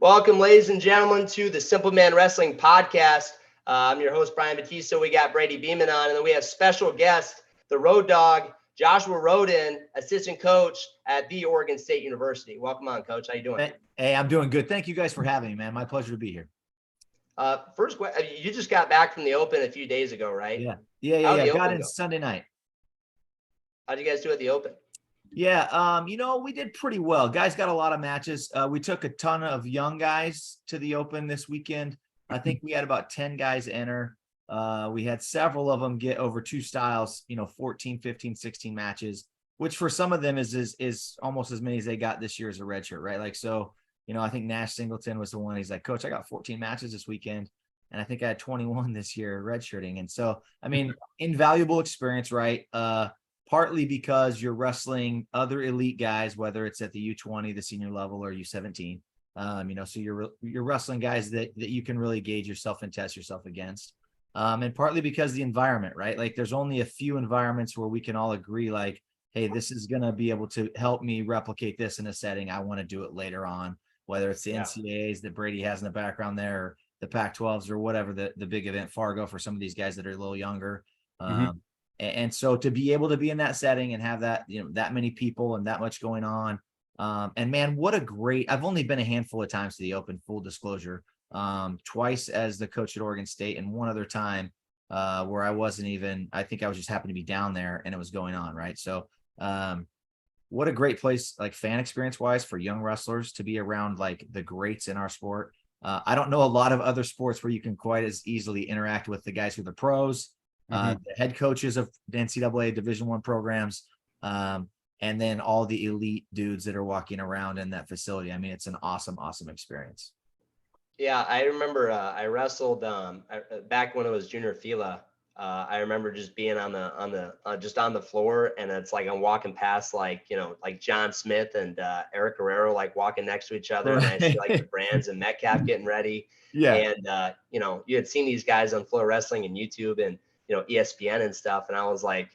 Welcome, ladies and gentlemen, to the Simple Man Wrestling Podcast. I'm your host, Brian Batista. We got Brady Beeman on, and then we have special guest, the Rhodog, Joshua Rhoden, assistant coach at the Oregon State University. Welcome on, Coach. How you doing? Hey, I'm doing good. Thank you guys for having me, man. My pleasure to be here. First, you just got back from the Open a few days ago, right? Yeah. Got in Sunday night. How'd you guys do at the Open? Yeah, we did pretty well. Guys got a lot of matches. We took a ton of young guys to the Open this weekend. I think we had about 10 guys enter. We had several of them get over two styles, 14, 15, 16 matches, which for some of them is almost as many as they got this year as a redshirt, right? Like, so, I think Nash Singleton was the one. He's like, Coach, I got 14 matches this weekend, and I think I had 21 this year redshirting. And so, I mean, invaluable experience, right? Partly because you're wrestling other elite guys, whether it's at the U20, the senior level, or U17. So you're wrestling guys that you can really gauge yourself and test yourself against. And partly because the environment, right? Like, there's only a few environments where we can all agree, like, hey, this is going to be able to help me replicate this in a setting. I want to do it later on, whether it's the NCAAs that Brady has in the background there, or the Pac-12s, or whatever the big event, Fargo, for some of these guys that are a little younger. And so to be able to be in that setting and have that, that many people and that much going on. And man, what a great, I've only been a handful of times to the Open, full disclosure, twice as the coach at Oregon State, and one other time where I think I was just happened to be down there and it was going on. Right. So what a great place, like fan experience wise, for young wrestlers to be around like the greats in our sport. I don't know a lot of other sports where you can quite as easily interact with the guys who are the pros. The head coaches of the NCAA Division I programs, and then all the elite dudes that are walking around in that facility. I mean, it's an awesome experience. Yeah, I remember I wrestled back when it was junior Fila. I remember just being on the floor, and it's like I'm walking past like John Smith and Eric Guerrero, like walking next to each other, and I see like the Brands and Metcalf getting ready. Yeah, and you had seen these guys on Flow Wrestling and YouTube and ESPN and stuff, and I was like,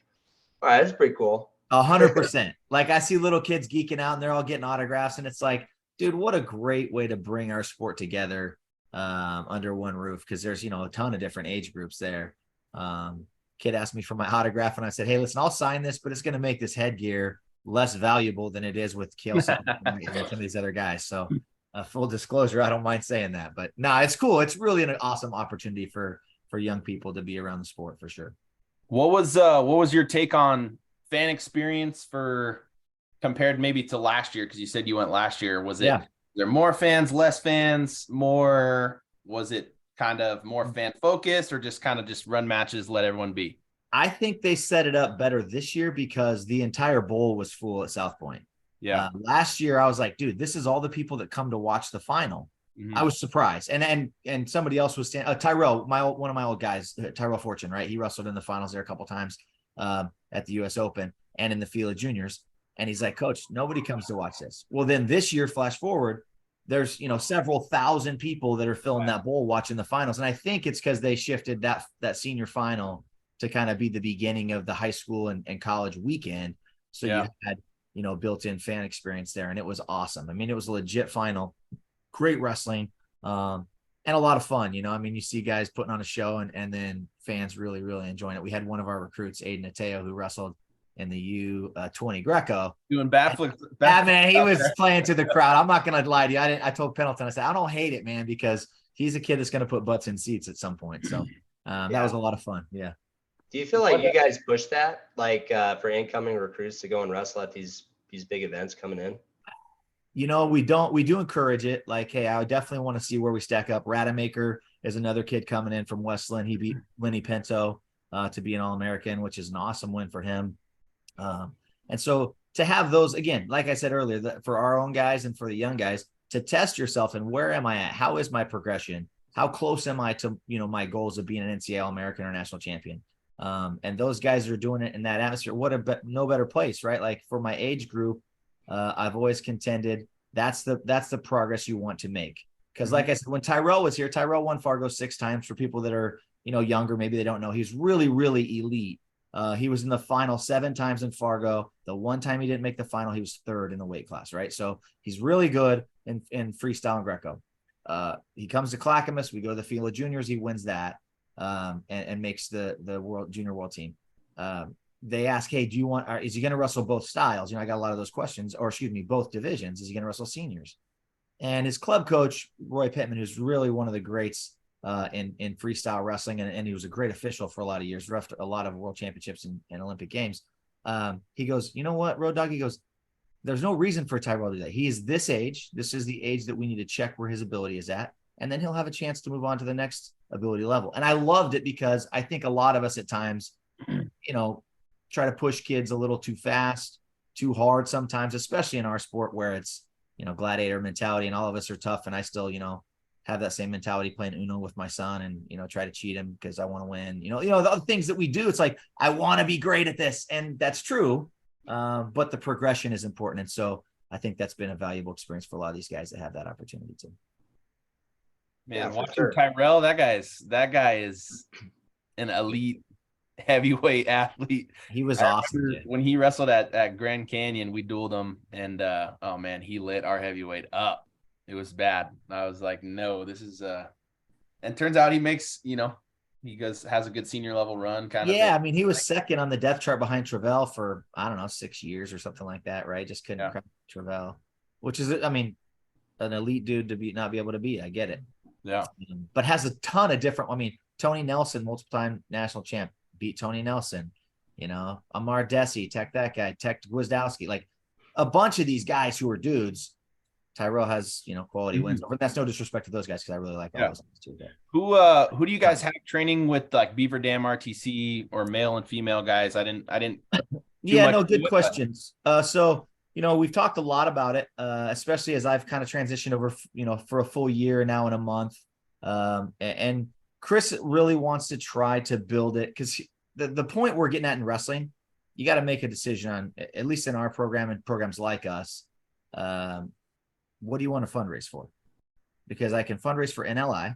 all right, that's pretty cool. 100%. Like, I see little kids geeking out and they're all getting autographs, and it's like, dude, what a great way to bring our sport together under one roof, because there's a ton of different age groups there. Kid asked me for my autograph, and I said, hey, listen, I'll sign this, but it's going to make this headgear less valuable than it is with Kelsey and some of these other guys. So full disclosure, I don't mind saying that, but no, it's cool. It's really an awesome opportunity for young people to be around the sport, for sure. What was your take on fan experience compared maybe to last year? Because you said you went last year. Was it there more fans, less fans, more? Was it kind of more fan focused, or just kind of just run matches, let everyone be? I think they set it up better this year because the entire bowl was full at South Point. Yeah. Last year I was like, dude, this is all the people that come to watch the final. I was surprised. And somebody else was standing, Tyrell, one of my old guys, Tyrell Fortune, right? He wrestled in the finals there a couple times at the US Open and in the Fila Juniors. And he's like, Coach, nobody comes to watch this. Well, then this year, flash forward, there's, several thousand people that are filling that bowl watching the finals. And I think it's because they shifted that senior final to kind of be the beginning of the high school and college weekend. So you had, built-in fan experience there, and it was awesome. I mean, it was a legit final. Great wrestling, and a lot of fun. You see guys putting on a show, and then fans really, really enjoying it. We had one of our recruits, Aiden Ateo, who wrestled in the U20 Greco, doing backflips. Man, he was playing to the crowd. I'm not gonna lie to you. I told Pendleton, I said, I don't hate it, man, because he's a kid that's gonna put butts in seats at some point. So that was a lot of fun. Yeah. Do you feel like you guys push that, like for incoming recruits to go and wrestle at these big events coming in? We do encourage it. Like, hey, I would definitely want to see where we stack up. Rademacher is another kid coming in from Westland. He beat Lenny Pinto to be an All-American, which is an awesome win for him. And so to have those, again, like I said earlier, for our own guys and for the young guys, to test yourself and where am I at? How is my progression? How close am I to, my goals of being an NCAA All-American or national champion? And those guys are doing it in that atmosphere. No better place, right? Like, for my age group, I've always contended that's the progress you want to make. Because like I said, when Tyrell was here, Tyrell won Fargo 6 times. For people that are, younger, maybe they don't know, he's really, really elite. He was in the final 7 times in Fargo. The one time he didn't make the final, he was 3rd in the weight class, right? So he's really good in freestyle and Greco. he comes to Clackamas. We go to the Field of Juniors. He wins that, and makes the junior world team. They ask, hey, is he going to wrestle both styles? I got a lot of those questions, or excuse me, both divisions. Is he going to wrestle seniors? And his club coach, Roy Pittman, who's really one of the greats in freestyle wrestling, and he was a great official for a lot of years, refed a lot of world championships and Olympic games. He goes, you know what, Rhodog? He goes, there's no reason for Tyrell to do that. He is this age. This is the age that we need to check where his ability is at. And then he'll have a chance to move on to the next ability level. And I loved it because I think a lot of us at times, try to push kids a little too fast, too hard sometimes, especially in our sport where it's, gladiator mentality and all of us are tough. And I still, have that same mentality playing Uno with my son and, try to cheat him because I want to win, the other things that we do. It's like, I want to be great at this. And that's true. But the progression is important. And so I think that's been a valuable experience for a lot of these guys that have that opportunity to. Man, watching Tyrell, that guy is an elite heavyweight athlete. He was awesome. When he wrestled at Grand Canyon, we dueled him, and oh man, he lit our heavyweight up. It was bad. I was like, no, this is and turns out he makes, he has a good senior level run kind of. Yeah, I mean, he was second on the depth chart behind Travell for, I don't know, 6 years or something like that, right? Just couldn't crack Travell, which is, I mean, an elite dude to not be able to beat. I get it. Yeah. But has a ton of different, Tony Nelson, multiple time national champ, beat Tony Nelson, Amar Desi, tech that guy, tech Gwizdowski, like a bunch of these guys who are dudes. Tyrell has, quality wins. But that's no disrespect to those guys because I really like all those guys too. Who do you guys have training with, like Beaver Dam RTC or male and female guys? I didn't. Yeah, no, good questions. So, we've talked a lot about it, especially as I've kind of transitioned over, for a full year now and a month. And Chris really wants to try to build it because the point we're getting at in wrestling, you got to make a decision on, at least in our program and programs like us, what do you want to fundraise for? Because I can fundraise for NLI,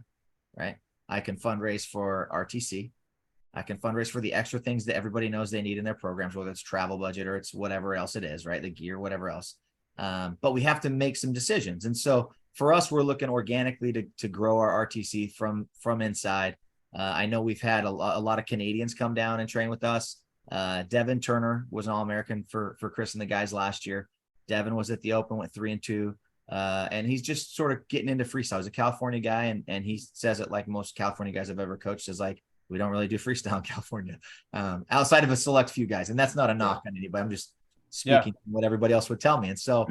right? I can fundraise for RTC. I can fundraise for the extra things that everybody knows they need in their programs, whether it's travel budget or it's whatever else it is, right? The gear, whatever else. But we have to make some decisions. And so for us, we're looking organically to grow our RTC from inside. I know we've had a lot of Canadians come down and train with us. Devin Turner was an All-American for Chris and the guys last year. Devin was at the Open, went 3-2. And he's just sort of getting into freestyle. He's a California guy, and he says it like most California guys I've ever coached is like, we don't really do freestyle in California, outside of a select few guys. And that's not a knock on anybody. I'm just speaking what everybody else would tell me. And so,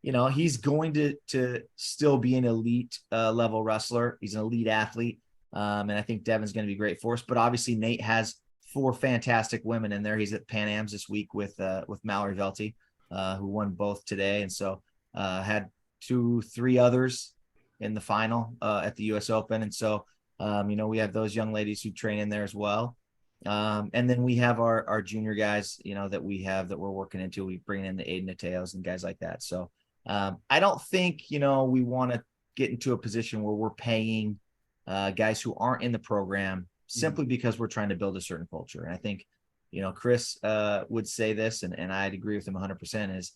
he's going to still be an elite level wrestler. He's an elite athlete. And I think Devin's going to be great for us. But obviously Nate has 4 fantastic women in there. He's at Pan Am's this week with Mallory Velty, who won both today. And so had 2-3 others in the final at the US Open. And so, we have those young ladies who train in there as well. And then we have our junior guys, that we're working into. We bring in the Aiden Ateos and guys like that. So I don't think, we want to get into a position where we're paying guys who aren't in the program simply because we're trying to build a certain culture. And I think, Chris would say this, and I'd agree with him 100%, is,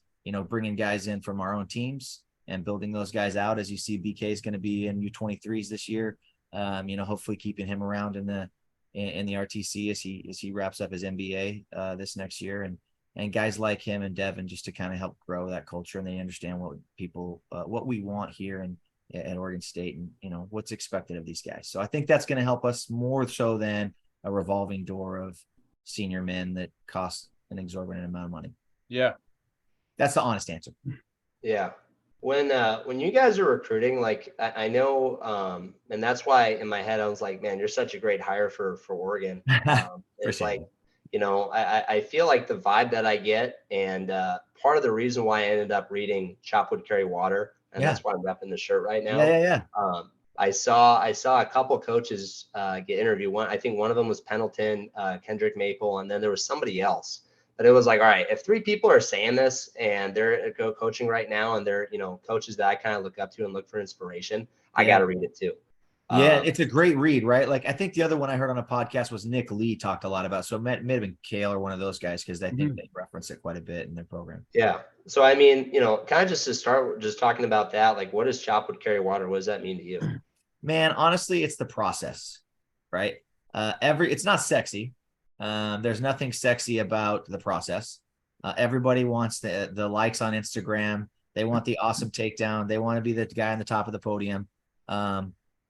bringing guys in from our own teams and building those guys out. As you see, BK is going to be in U23s this year. Hopefully keeping him around in the RTC as he wraps up his MBA this next year, and guys like him and Devin, just to kind of help grow that culture, and they understand what we want here at Oregon State, and what's expected of these guys. So I think that's going to help us more so than a revolving door of senior men that cost an exorbitant amount of money. Yeah, that's the honest answer. Yeah. When you guys are recruiting, like I know, and that's why in my head I was like, man, you're such a great hire for Oregon. It's like, I feel like the vibe that I get, and part of the reason why I ended up reading Chop Wood Carry Water, and that's why I'm repping the shirt right now. Yeah. I saw a couple coaches get interviewed. I think one of them was Pendleton, Kendrick Maple, and then there was somebody else. But it was like, all right, if 3 people are saying this and they're coaching right now, and they're, coaches that I kind of look up to and look for inspiration, I got to read it too. Yeah, it's a great read, right? Like I think the other one I heard on a podcast was Nick Lee talked a lot about. So it may have been Kale or one of those guys because I think they reference it quite a bit in their program. Yeah. So I mean, kind of just to start just talking about that, like what does chop wood carry water? What does that mean to you? Man, honestly, it's the process, right? It's not sexy. There's nothing sexy about the process. Everybody wants the likes on Instagram. They want the awesome takedown. They want to be the guy on the top of the podium.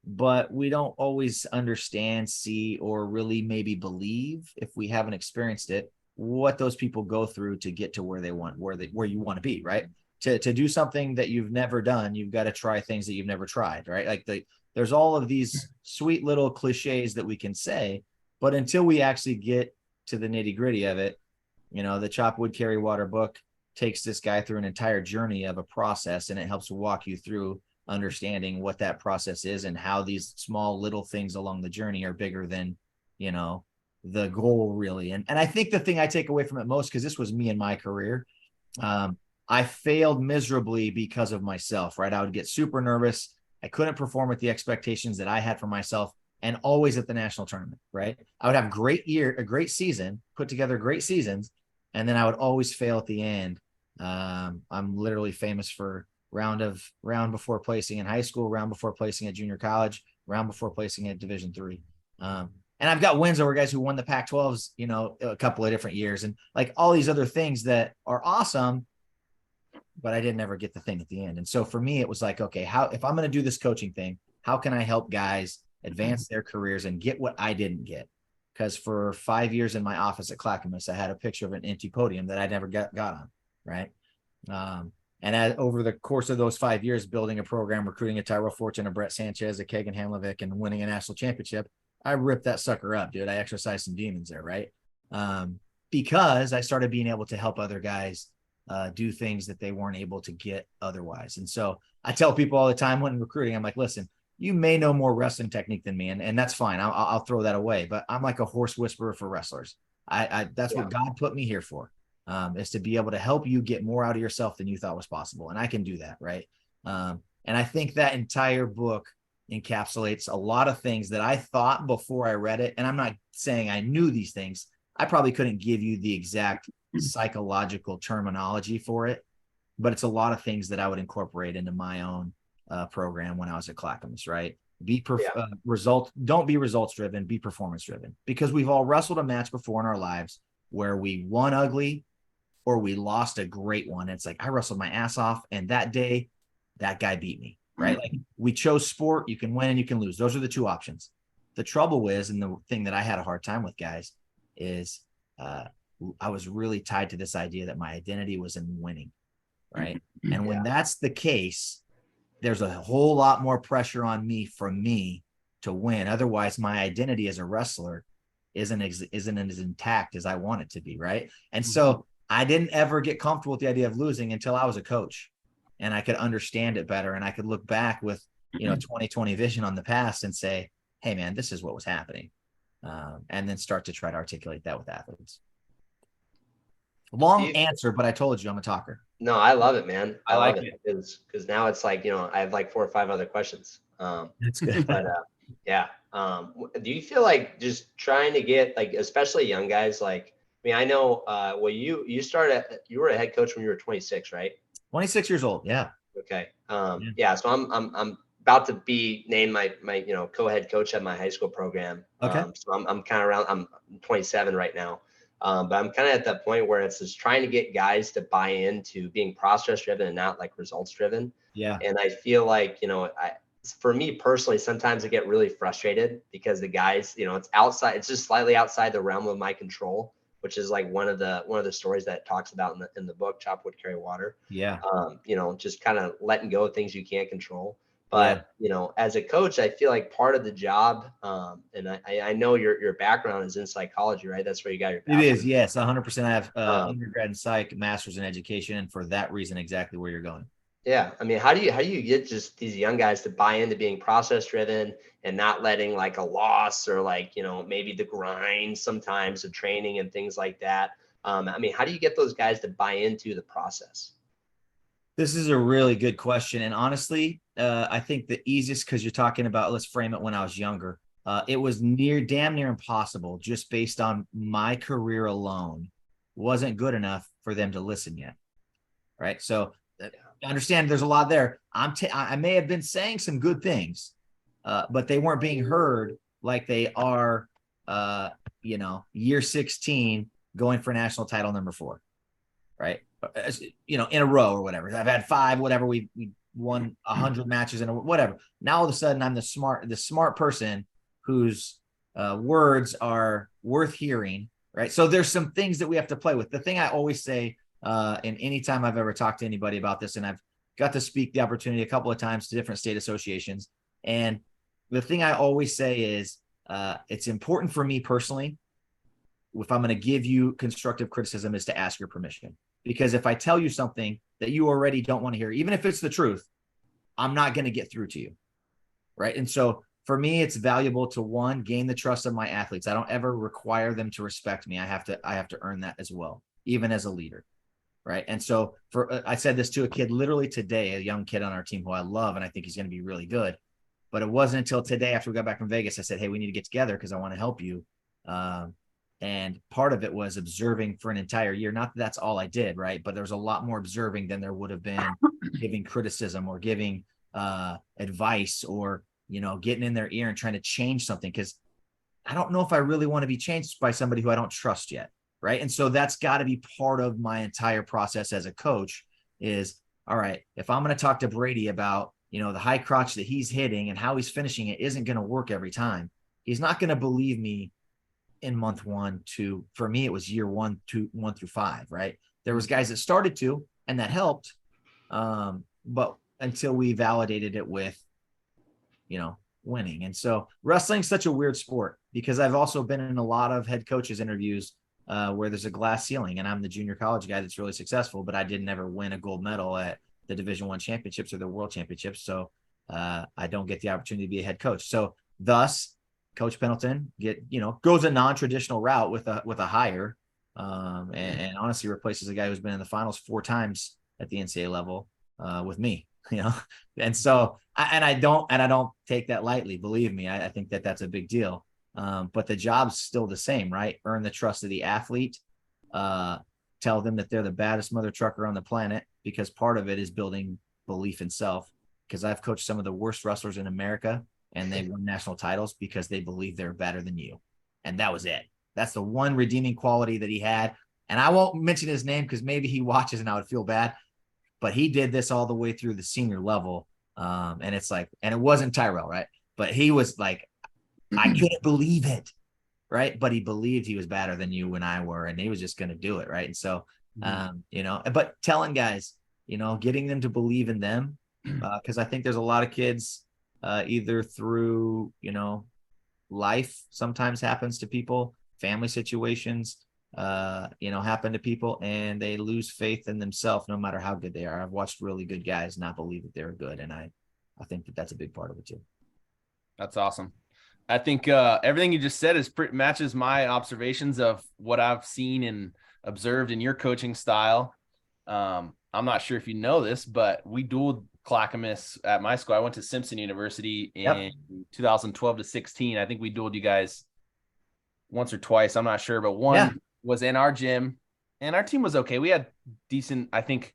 But we don't always understand, see, or really maybe believe, if we haven't experienced it, what those people go through to get to where you want to be, right? To do something that you've never done, you've got to try things that you've never tried, right? Like there's all of these sweet little cliches that we can say, but until we actually get to the nitty gritty of it, the Chop Wood Carry Water book takes this guy through an entire journey of a process, and it helps walk you through understanding what that process is and how these small little things along the journey are bigger than, the goal really. And I think the thing I take away from it most, because this was me in my career, I failed miserably because of myself, right? I would get super nervous. I couldn't perform at the expectations that I had for myself, and always at the national tournament, right? I would have a great season, put together great seasons, and then I would always fail at the end. I'm literally famous for round before placing in high school, round before placing at junior college, round before placing at Division III. And I've got wins over guys who won the Pac-12s, a couple of different years, and like all these other things that are awesome, but I didn't ever get the thing at the end. And so for me, it was like, okay, if I'm going to do this coaching thing, how can I help guys advance their careers and get what I didn't get? Because for 5 years in my office at Clackamas, I had a picture of an empty podium that I never got on, right? Over the course of those 5 years, building a program, recruiting a Tyrell Fortune, a Brett Sanchez, a Kagan Hamlovic, and winning a national championship, I ripped that sucker up, dude. I exercised some demons there, right? Because I started being able to help other guys do things that they weren't able to get otherwise. And so I tell people all the time when recruiting, I'm like, listen, you may know more wrestling technique than me, and that's fine. I'll throw that away. But I'm like a horse whisperer for wrestlers. That's what God put me here for, is to be able to help you get more out of yourself than you thought was possible. And I can do that, right? And I think that entire book encapsulates a lot of things that I thought before I read it. And I'm not saying I knew these things. I probably couldn't give you the exact psychological terminology for it, but it's a lot of things that I would incorporate into my own program when I was at Clackamas, right? Don't be results driven, be performance driven, because we've all wrestled a match before in our lives where we won ugly or we lost a great one. It's like, I wrestled my ass off, and that day that guy beat me, right? Like, we chose sport. You can win and you can lose. Those are the two options. The trouble is, and the thing that I had a hard time with, guys, is I was really tied to this idea that my identity was in winning, right? And when that's the case, there's a whole lot more pressure on me to win. Otherwise, my identity as a wrestler isn't as intact as I want it to be, right? And so I didn't ever get comfortable with the idea of losing until I was a coach, and I could understand it better, and I could look back with 20/20 vision on the past and say, hey man, this is what was happening, and then start to try to articulate that with athletes. Long answer, but I told you I'm a talker. No, I love it, man. I like it because now it's like, I have like 4 or 5 other questions. That's good. But yeah. Do you feel like just trying to get, like, especially young guys, like, I mean, I know, well, you were a head coach when you were 26, right? 26 years old. Yeah. Okay. Yeah. So I'm about to be named my co-head coach at my high school program. Okay. So I'm kind of around, I'm 27 right now. But I'm kind of at that point where it's just trying to get guys to buy into being process driven and not like results driven. Yeah. And I feel like, for me personally, sometimes I get really frustrated because the guys, it's just slightly outside the realm of my control, which is like one of the stories that it talks about in the book, Chop Wood Carry Water. Yeah. Just kind of letting go of things you can't control. But, as a coach, I feel like part of the job, and I know your background is in psychology, right? That's where you got your bachelor's. It is, yes, 100%. I have undergrad in psych, master's in education, and for that reason, exactly where you're going. Yeah. I mean, how do you get just these young guys to buy into being process driven and not letting like a loss or like, maybe the grind sometimes of training and things like that? I mean, how do you get those guys to buy into the process? This is a really good question. And honestly, I think the easiest, because you're talking about, let's frame it when I was younger. It was damn near impossible, just based on my career alone, wasn't good enough for them to listen yet. Right. So I understand there's a lot there. I may have been saying some good things, but they weren't being heard like they are, year 16 going for national title number 4. Right. In a row or whatever. I've had 5, whatever. We won 100 matches and whatever. Now all of a sudden I'm the smart person whose words are worth hearing. Right. So there's some things that we have to play with. The thing I always say, and anytime I've ever talked to anybody about this, and I've got to speak the opportunity a couple of times to different state associations. And the thing I always say is, it's important for me personally, if I'm going to give you constructive criticism, is to ask your permission. Because if I tell you something that you already don't want to hear, even if it's the truth, I'm not going to get through to you. Right. And so for me, it's valuable to, one, gain the trust of my athletes. I don't ever require them to respect me. I have to earn that as well, even as a leader. Right. And so I said this to a kid literally today, a young kid on our team who I love, and I think he's going to be really good. But it wasn't until today, after we got back from Vegas, I said, hey, we need to get together because I want to help you. And part of it was observing for an entire year. Not that that's all I did, right? But there was a lot more observing than there would have been giving criticism or giving advice or, getting in their ear and trying to change something. Because I don't know if I really want to be changed by somebody who I don't trust yet, right? And so that's got to be part of my entire process as a coach is, all right, if I'm going to talk to Brady about, the high crotch that he's hitting and how he's finishing it isn't going to work every time. He's not going to believe me in month 1 to, for me, it was year 1 through 5, right? There was guys that started to, and that helped. But until we validated it with, winning. And so wrestling's such a weird sport because I've also been in a lot of head coaches interviews where there's a glass ceiling and I'm the junior college guy that's really successful, but I didn't ever win a gold medal at the Division I championships or the world championships. So I don't get the opportunity to be a head coach. So thus Coach Pendleton goes a non-traditional route with a hire and honestly replaces a guy who's been in the finals 4 times at the NCAA level with me, and so I don't take that lightly. Believe me, I think that's a big deal. But the job's still the same, right? Earn the trust of the athlete, tell them that they're the baddest mother trucker on the planet, because part of it is building belief in self. Because I've coached some of the worst wrestlers in America and they won national titles because they believe they're better than you. And that was it. That's the one redeeming quality that he had. And I won't mention his name because maybe he watches and I would feel bad, but he did this all the way through the senior level. And it's like, and it wasn't Tyrell, right? But he was like, I couldn't believe it. Right. But he believed he was better than you when I were, and he was just going to do it. Right. And so, but telling guys, getting them to believe in them, because I think there's a lot of kids either through, life sometimes happens to people, family situations, happen to people, and they lose faith in themselves no matter how good they are. I've watched really good guys not believe that they're good. And I think that that's a big part of it too. That's awesome. I think everything you just said matches my observations of what I've seen and observed in your coaching style. I'm not sure if you know this, but we dueled Clackamas at my school. I went to Simpson University in 2012 to 16. I think we dueled you guys once or twice. I'm not sure, but one was in our gym, and our team was okay. We had decent, I think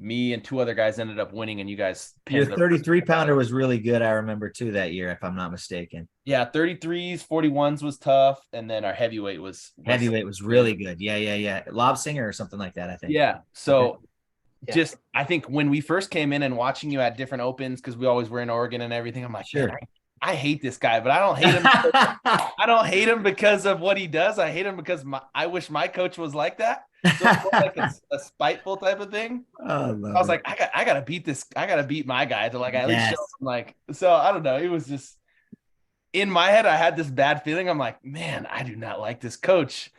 me and 2 other guys ended up winning, and you guys. Your 33 pounder was really good. I remember too that year, if I'm not mistaken. Yeah. 33s, 41s was tough. And then our heavyweight was really good. Yeah. Lob Singer or something like that, I think. Yeah. So just, I think when we first came in and watching you at different opens, cause we always were in Oregon and everything, I'm like, sure, I hate this guy, but I don't hate him. I don't hate him because of what he does. I hate him because I wish my coach was like that. So it's like a spiteful type of thing. I was like, I gotta beat this. I gotta beat my guy to at least show him so I don't know. It was just in my head. I had this bad feeling. I'm like, man, I do not like this coach.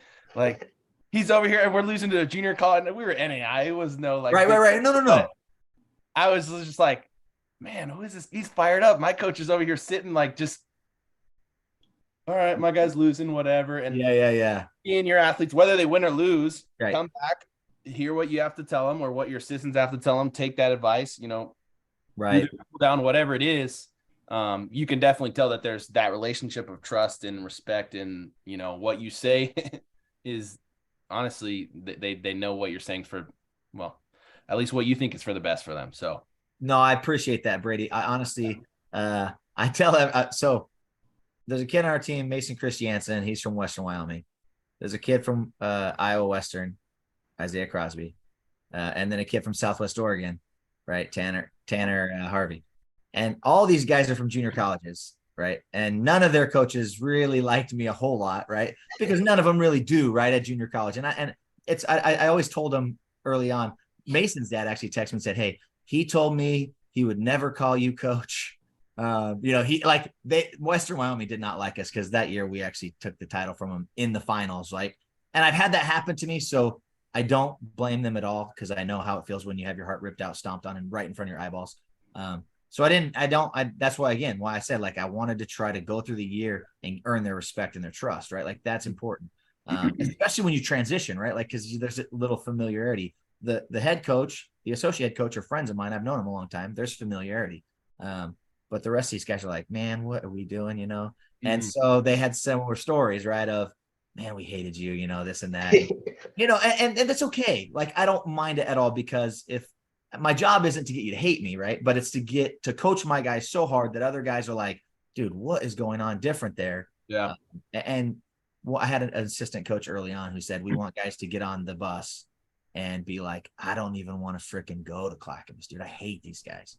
He's over here and we're losing to a junior college. And we were NAI. It was no right. No. I was just like, man, who is this? He's fired up. My coach is over here sitting just, all right, my guy's losing, whatever. And yeah. And your athletes, whether they win or lose, come back hear what you have to tell them or what your assistants have to tell them, take that advice, Right. down, whatever it is. You can definitely tell that there's that relationship of trust and respect, and what you say is honestly, they know what you're saying for, well, at least what you think is for the best for them. So No, I appreciate that, Brady. I honestly, I tell him, so there's a kid on our team, Mason Christiansen. He's from Western Wyoming. There's a kid from Iowa Western, Isaiah Crosby, and then a kid from Southwest Oregon, right? Tanner Harvey. And all these guys are from junior colleges, right? And none of their coaches really liked me a whole lot, right? Because none of them really do, right, at junior college. I always told them early on. Mason's dad actually texted me and said, "Hey, he told me he would never call you coach." Western Wyoming did not like us because that year we actually took the title from them in the finals, like, and I've had that happen to me, so I don't blame them at all because I know how it feels when you have your heart ripped out, stomped on, and right in front of your eyeballs. So that's why I said, like, I wanted to try to go through the year and earn their respect and their trust, right? Like, that's important. Especially when you transition, right? Like, cause there's a little familiarity. The head coach, the associate head coach are friends of mine. I've known them a long time. There's familiarity. But the rest of these guys are like, man, what are we doing? And so they had similar stories, right? Of, man, we hated you, this and that, and that's okay. Like, I don't mind it at all, because if my job isn't to get you to hate me, right? But it's to coach my guys so hard that other guys are like, dude, what is going on different there? Yeah. I had an assistant coach early on who said, we want guys to get on the bus and be like, I don't even want to freaking go to Clackamas, dude. I hate these guys.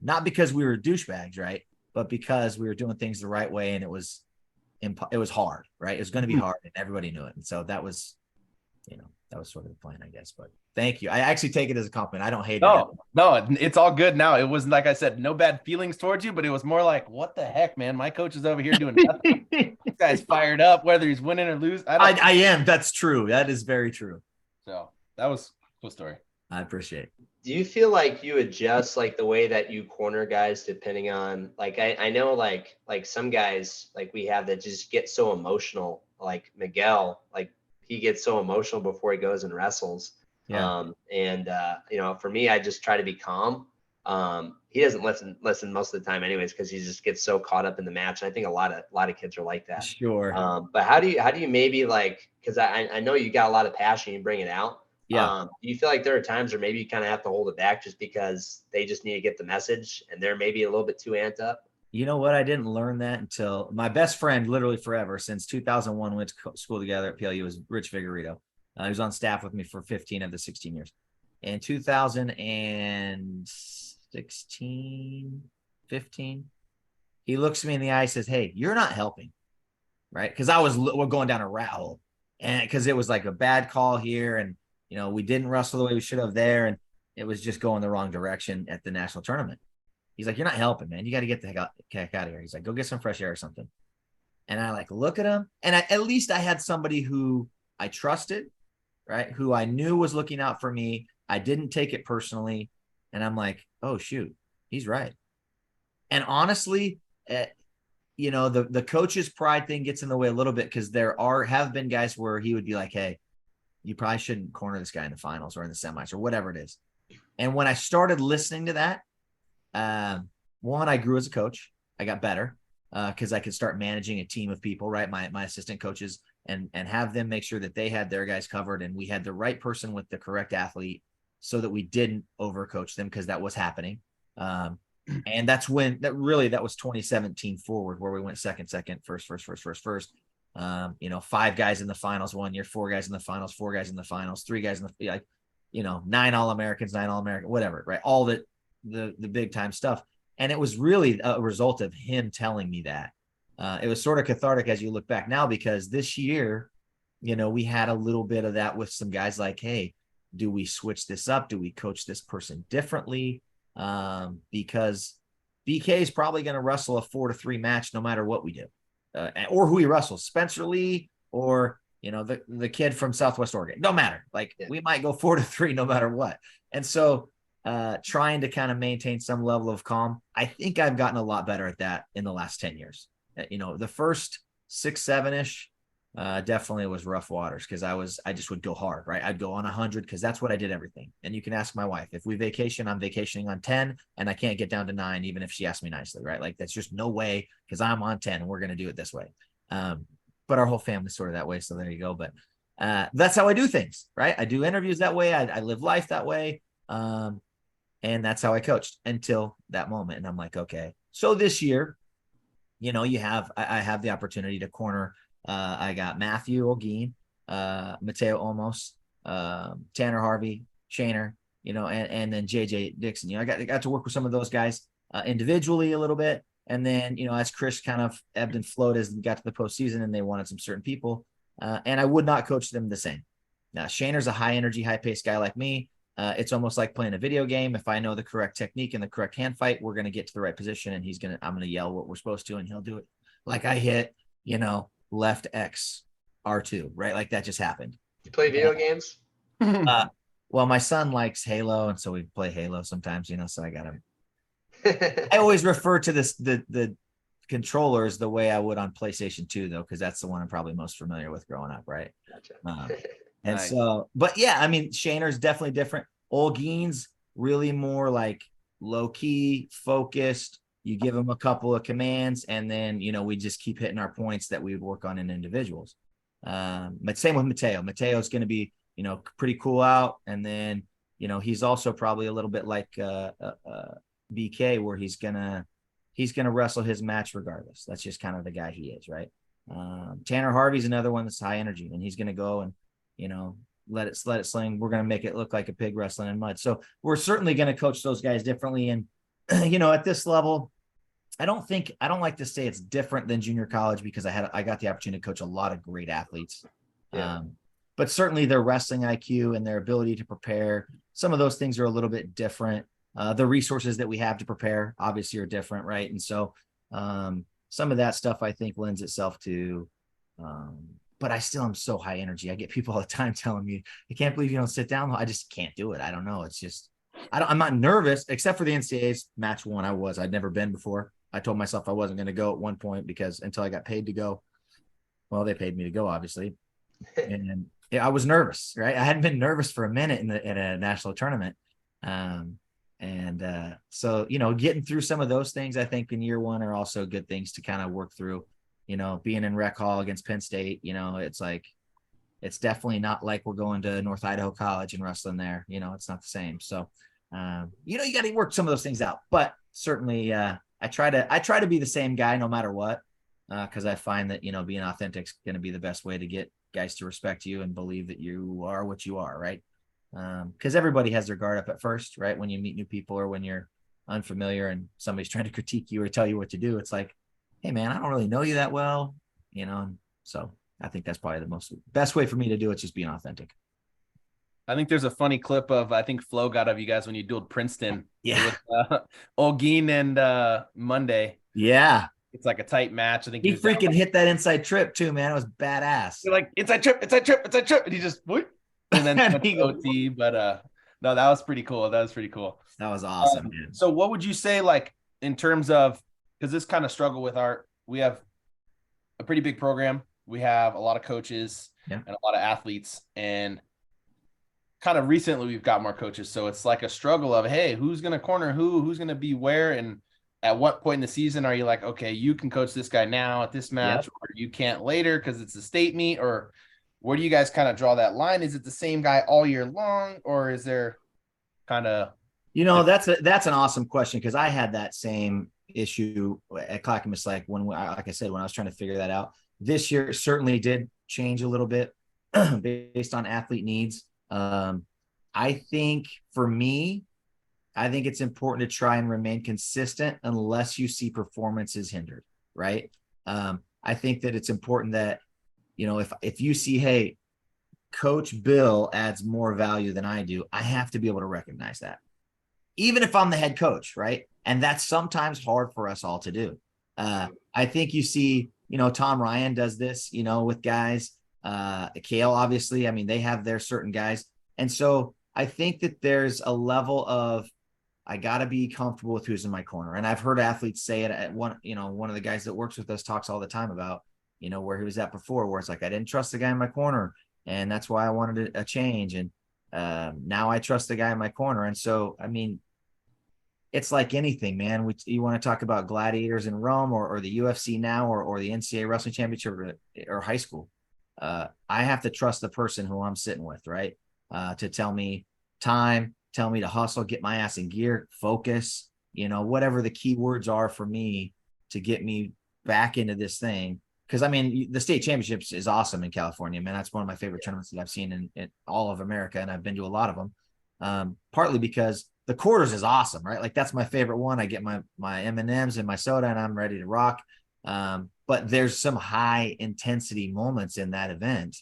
Not because we were douchebags, right? But because we were doing things the right way, and it was hard, right? It was going to be hard, and everybody knew it. And so that was sort of the plan, I guess. But thank you. I actually take it as a compliment. I don't hate it. No, it's all good now. It wasn't, like I said, no bad feelings towards you, but it was more like, what the heck, man? My coach is over here doing nothing. This guy's fired up, whether he's winning or losing. I am. That's true. That is very true. So that was a cool story. I appreciate it. Do you feel like you adjust like the way that you corner guys depending on, like, I know like some guys like we have that just get so emotional, like Miguel, like he gets so emotional before he goes and wrestles. Yeah. For me, I just try to be calm. He doesn't listen most of the time anyways, because he just gets so caught up in the match. And I think a lot of kids are like that. Sure. But how do you maybe, like, because I know you got a lot of passion, you bring it out. Yeah. Do you feel like there are times where maybe you kind of have to hold it back just because they just need to get the message and they're maybe a little bit too amped up? You know what? I didn't learn that until my best friend, literally forever, since 2001, went to school together at PLU, was Rich Vigorito. He was on staff with me for 15 of the 16 years. In 2016, 15, he looks me in the eye and says, "Hey, you're not helping," right? Because we're going down a rat hole, and because it was like a bad call here, and we didn't wrestle the way we should have there, and it was just going the wrong direction at the national tournament. He's like, "You're not helping, man. You got to get the heck out of here." He's like, "Go get some fresh air or something." And I look at him, and at least I had somebody who I trusted, right? Who I knew was looking out for me. I didn't take it personally. And I'm like, oh, shoot, he's right. And honestly, the coach's pride thing gets in the way a little bit, because have been guys where he would be like, "Hey, you probably shouldn't corner this guy in the finals or in the semis or whatever it is." And when I started listening to that, one, I grew as a coach. I got better because I could start managing a team of people, right? My assistant coaches, and have them make sure that they had their guys covered, and we had the right person with the correct athlete, so that we didn't overcoach them, because that was happening. And that was 2017 forward, where we went second, first. 5 guys in the finals 1 year, 4 guys in the finals, 4 guys in the finals, 3 guys in the 9 All-Americans, 9 All-American, whatever, right? All the big time stuff. And it was really a result of him telling me that. It was sort of cathartic as you look back now, because this year, we had a little bit of that with some guys like, hey, do we switch this up? Do we coach this person differently? Because BK is probably going to wrestle a 4-3 match no matter what we do, or who he wrestles, Spencer Lee or, the kid from Southwest Oregon. No matter. We might go 4-3 no matter what. And so trying to kind of maintain some level of calm, I think I've gotten a lot better at that in the last 10 years. The first 6, 7-ish, definitely it was rough waters because I just would go hard, right? I'd go on 100 because that's what I did everything. And you can ask my wife, if we vacation, I'm vacationing on 10 and I can't get down to 9, even if she asks me nicely, right? Like that's just no way because I'm on 10 and we're going to do it this way. But our whole family's sort of that way. So there you go. But that's how I do things, right? I do interviews that way. I live life that way. And that's how I coached until that moment. And I'm like, okay. So this year, I have the opportunity to corner. I got Matthew Olguin, Mateo Olmos, Tanner Harvey, Shaner, and then JJ Dixon. I got to work with some of those guys individually a little bit. And then, as Chris kind of ebbed and flowed as we got to the postseason and they wanted some certain people, and I would not coach them the same. Now, Shaner's a high energy, high paced guy like me. It's almost like playing a video game. If I know the correct technique and the correct hand fight, we're going to get to the right position and I'm going to yell what we're supposed to and he'll do it. Like I hit, left X R2, right? Like that just happened. You play video games? Well, my son likes Halo. And so we play Halo sometimes, so I got him. I always refer to the controllers the way I would on PlayStation 2 though, because that's the one I'm probably most familiar with growing up, right? Gotcha. And nice. So, but yeah, I mean, Shaner's definitely different. Olguin's really more like low key, focused. You give him a couple of commands, and then we just keep hitting our points that we would work on in individuals. But same with Mateo. Mateo's going to be pretty cool out, and then he's also probably a little bit like BK, where he's gonna wrestle his match regardless. That's just kind of the guy he is, right? Tanner Harvey's another one that's high energy, and he's gonna go and let it sling. We're gonna make it look like a pig wrestling in mud. So we're certainly gonna coach those guys differently. And at this level, I don't like to say it's different than junior college because I got the opportunity to coach a lot of great athletes. Yeah. But certainly their wrestling IQ and their ability to prepare, some of those things are a little bit different. The resources that we have to prepare obviously are different, right? And so some of that stuff I think lends itself to, but I still am so high energy. I get people all the time telling me, I can't believe you don't sit down. I just can't do it. I don't know. It's just, I'm not nervous except for the NCAA's match 1. I'd never been before. I told myself I wasn't going to go at one point because until I got paid to go, well, they paid me to go, obviously. And I was nervous, right? I hadn't been nervous for a minute in a national tournament. So, getting through some of those things, I think in year 1 are also good things to kind of work through, being in rec hall against Penn State, it's like, it's definitely not like we're going to North Idaho College and wrestling there, it's not the same. So, you got to work some of those things out, but certainly, I try to be the same guy no matter what. Cause I find that, being authentic is going to be the best way to get guys to respect you and believe that you are what you are. Right. Because everybody has their guard up at first, right? When you meet new people or when you're unfamiliar and somebody's trying to critique you or tell you what to do, it's like, hey man, I don't really know you that well, so I think that's probably the best way for me to do it, just being authentic. I think there's a funny clip of, I think Flo got of you guys when you dueled Princeton. Yeah. With Olguin and Monday. Yeah. It's like a tight match. I think he freaking hit that inside trip too, man. It was badass. You're like, inside trip. And he just, whoop, and then OT. But no, that was pretty cool. That was awesome, man. So what would you say, like, in terms of, because this kind of struggle with we have a pretty big program. We have a lot of coaches and a lot of athletes, and kind of recently we've got more coaches. So it's like a struggle of, hey, who's going to corner who's going to be where, and at what point in the season are you like, okay, you can coach this guy now at this match, or you can't later because it's a state meet, or where do you guys kind of draw that line? Is it the same guy all year long, or is there kind of, that's an awesome question, because I had that same issue at Clackamas, like I said, when I was trying to figure that out. This year certainly did change a little bit based on athlete needs. I think for me, it's important to try and remain consistent unless you see performances hindered, right? I think that it's important that, if you see, hey, Coach Bill adds more value than I do, I have to be able to recognize that, even if I'm the head coach, right? And that's sometimes hard for us all to do. I think you see, Tom Ryan does this, with guys, Kale, obviously, I mean, they have their certain guys. And so I think that there's a level of, I got to be comfortable with who's in my corner. And I've heard athletes say it at one of the guys that works with us talks all the time about, where he was at before, where it's like, I didn't trust the guy in my corner, and that's why I wanted a change. And now I trust the guy in my corner. And so, I mean, it's like anything, man. You want to talk about gladiators in Rome or the UFC now or the NCAA wrestling championship or high school. I have to trust the person who I'm sitting with, right? To tell me time, tell me to hustle, get my ass in gear, focus, whatever the key words are for me to get me back into this thing. Because I mean, the state championships is awesome in California, man. That's one of my favorite tournaments that I've seen in all of America, and I've been to a lot of them. Partly because the quarters is awesome, right? Like that's my favorite one. I get my M&Ms and my soda, and I'm ready to rock. But there's some high intensity moments in that event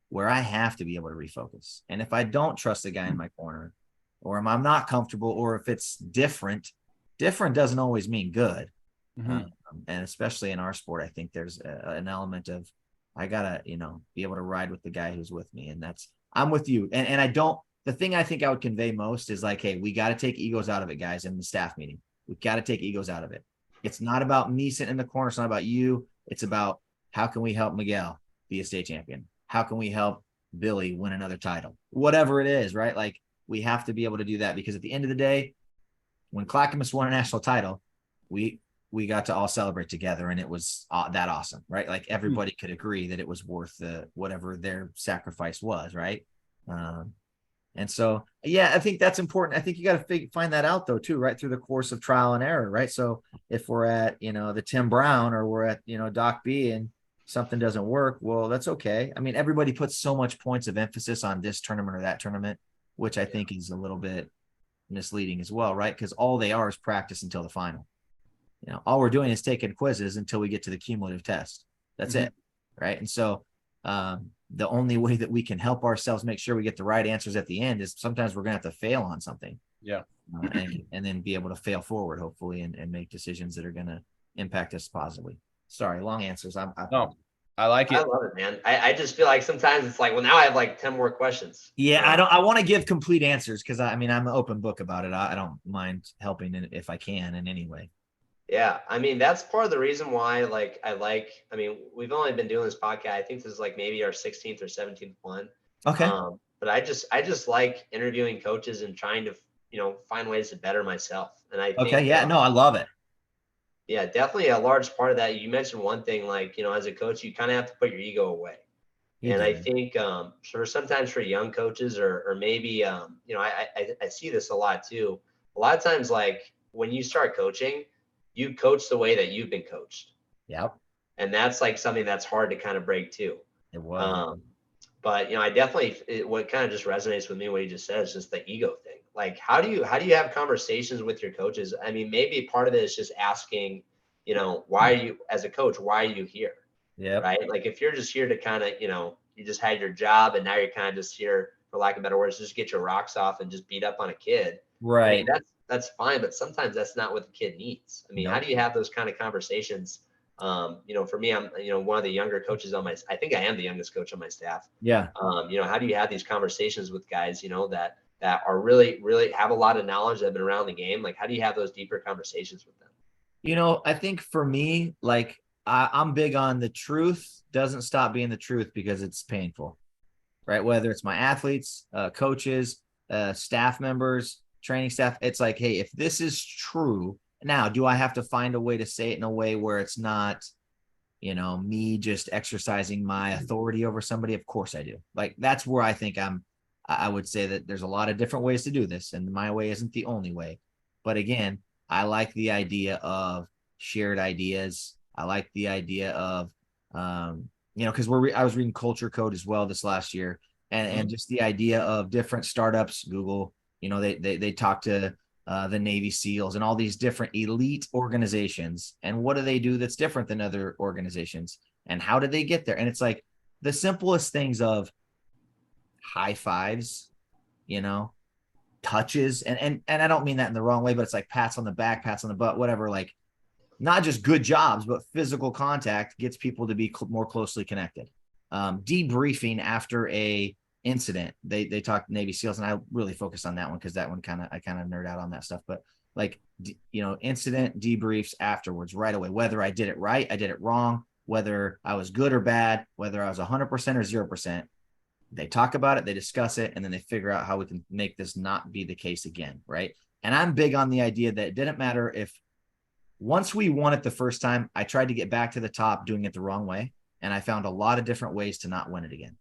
where I have to be able to refocus. And if I don't trust the guy in my corner, or if I'm not comfortable, or if it's different doesn't always mean good. And especially in our sport, I think there's an element of, I gotta, be able to ride with the guy who's with me. And I'm with you. And the thing I think I would convey most is like, hey, we got to take egos out of it, guys, in the staff meeting. We got to take egos out of it. It's not about me sitting in the corner. It's not about you. It's about, how can we help Miguel be a state champion? How can we help Billy win another title? Whatever it is, right? Like, we have to be able to do that, because at the end of the day, when Clackamas won a national title, we got to all celebrate together, and it was that awesome, right? Like everybody could agree that it was worth whatever their sacrifice was, right? And so, yeah, I think that's important. I think you got to find that out though, too, right? Through the course of trial and error, right? So if we're at, the Tim Brown, or we're at, Doc B, and something doesn't work, well, that's okay. I mean, everybody puts so much points of emphasis on this tournament or that tournament, which I think is a little bit misleading as well, right? Because all they are is practice until the final. All we're doing is taking quizzes until we get to the cumulative test. That's it, right? And so the only way that we can help ourselves make sure we get the right answers at the end is sometimes we're going to have to fail on something. Yeah. And then be able to fail forward, hopefully, and make decisions that are going to impact us positively. Sorry, long answers. No, I like it. I love it, man. I just feel like sometimes it's like, well, now I have like 10 more questions. Yeah, I want to give complete answers, because I'm an open book about it. I don't mind helping if I can in any way. Yeah, I mean, that's part of the reason why, I mean, we've only been doing this podcast. I think this is like maybe our 16th or 17th one. Okay. But I just like interviewing coaches and trying to, find ways to better myself. And I think, I love it. Yeah, definitely a large part of that. You mentioned one thing, like, as a coach, you kind of have to put your ego away. I think sometimes for young coaches or maybe, I see this a lot too. A lot of times, like when you start coaching, you coach the way that you've been coached. Yep. And that's like something that's hard to kind of break too. It was. But I definitely, what kind of just resonates with me, what you just said, is just the ego thing. Like, how do you have conversations with your coaches? I mean, maybe part of it is just asking, why are you, as a coach, why are you here? Yeah. Right. Like if you're just here to kind of, you just had your job and now you're kind of just here, for lack of better words, just get your rocks off and just beat up on a kid. Right. I mean, that's fine, but sometimes that's not what the kid needs. I mean, how do you have those kind of conversations? For me, I'm, one of the younger coaches I think I am the youngest coach on my staff. Yeah. How do you have these conversations with guys, that are really, really have a lot of knowledge that have been around the game? Like, how do you have those deeper conversations with them? I think for me, like I'm big on the truth doesn't stop being the truth because it's painful, right? Whether it's my athletes, coaches, staff members, training staff, it's like, hey, if this is true, now do I have to find a way to say it in a way where it's not, me just exercising my authority over somebody? Of course I do. Like, that's where I think I would say that there's a lot of different ways to do this, and my way isn't the only way. But again, I like the idea of shared ideas. I like the idea of, because I was reading Culture Code as well this last year, and just the idea of different startups. Google, they talk to the Navy SEALs and all these different elite organizations, and what do they do that's different than other organizations, and how did they get there? And it's like the simplest things of high fives, touches, and I don't mean that in the wrong way, but it's like pats on the back, pats on the butt, whatever. Like, not just good jobs, but physical contact gets people to be more closely connected. Debriefing after a incident, they talk Navy SEALs, and I really focus on that one because that one I kind of nerd out on that stuff. But like, incident debriefs afterwards, right away, whether I did it right, I did it wrong, whether I was good or bad, whether I was 100% or 0%. They talk about it, they discuss it, and then they figure out how we can make this not be the case again, right? And I'm big on the idea that it didn't matter if once we won it the first time, I tried to get back to the top doing it the wrong way. And I found a lot of different ways to not win it again.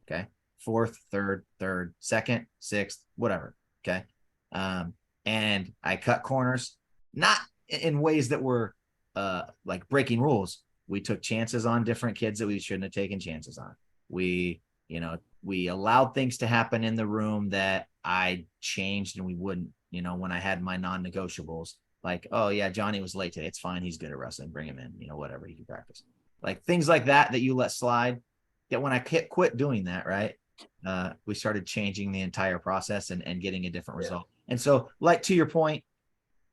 Okay. Fourth, third, second, sixth, whatever. Okay. And I cut corners, not in ways that were like breaking rules. We took chances on different kids that we shouldn't have taken chances on. We allowed things to happen in the room that I changed and we wouldn't, when I had my non-negotiables. Like, oh yeah, Johnny was late today. It's fine. He's good at wrestling. Bring him in, whatever, he can practice. Like things like that you let slide. That when I quit doing that, right, we started changing the entire process and getting a different result. And so, like to your point,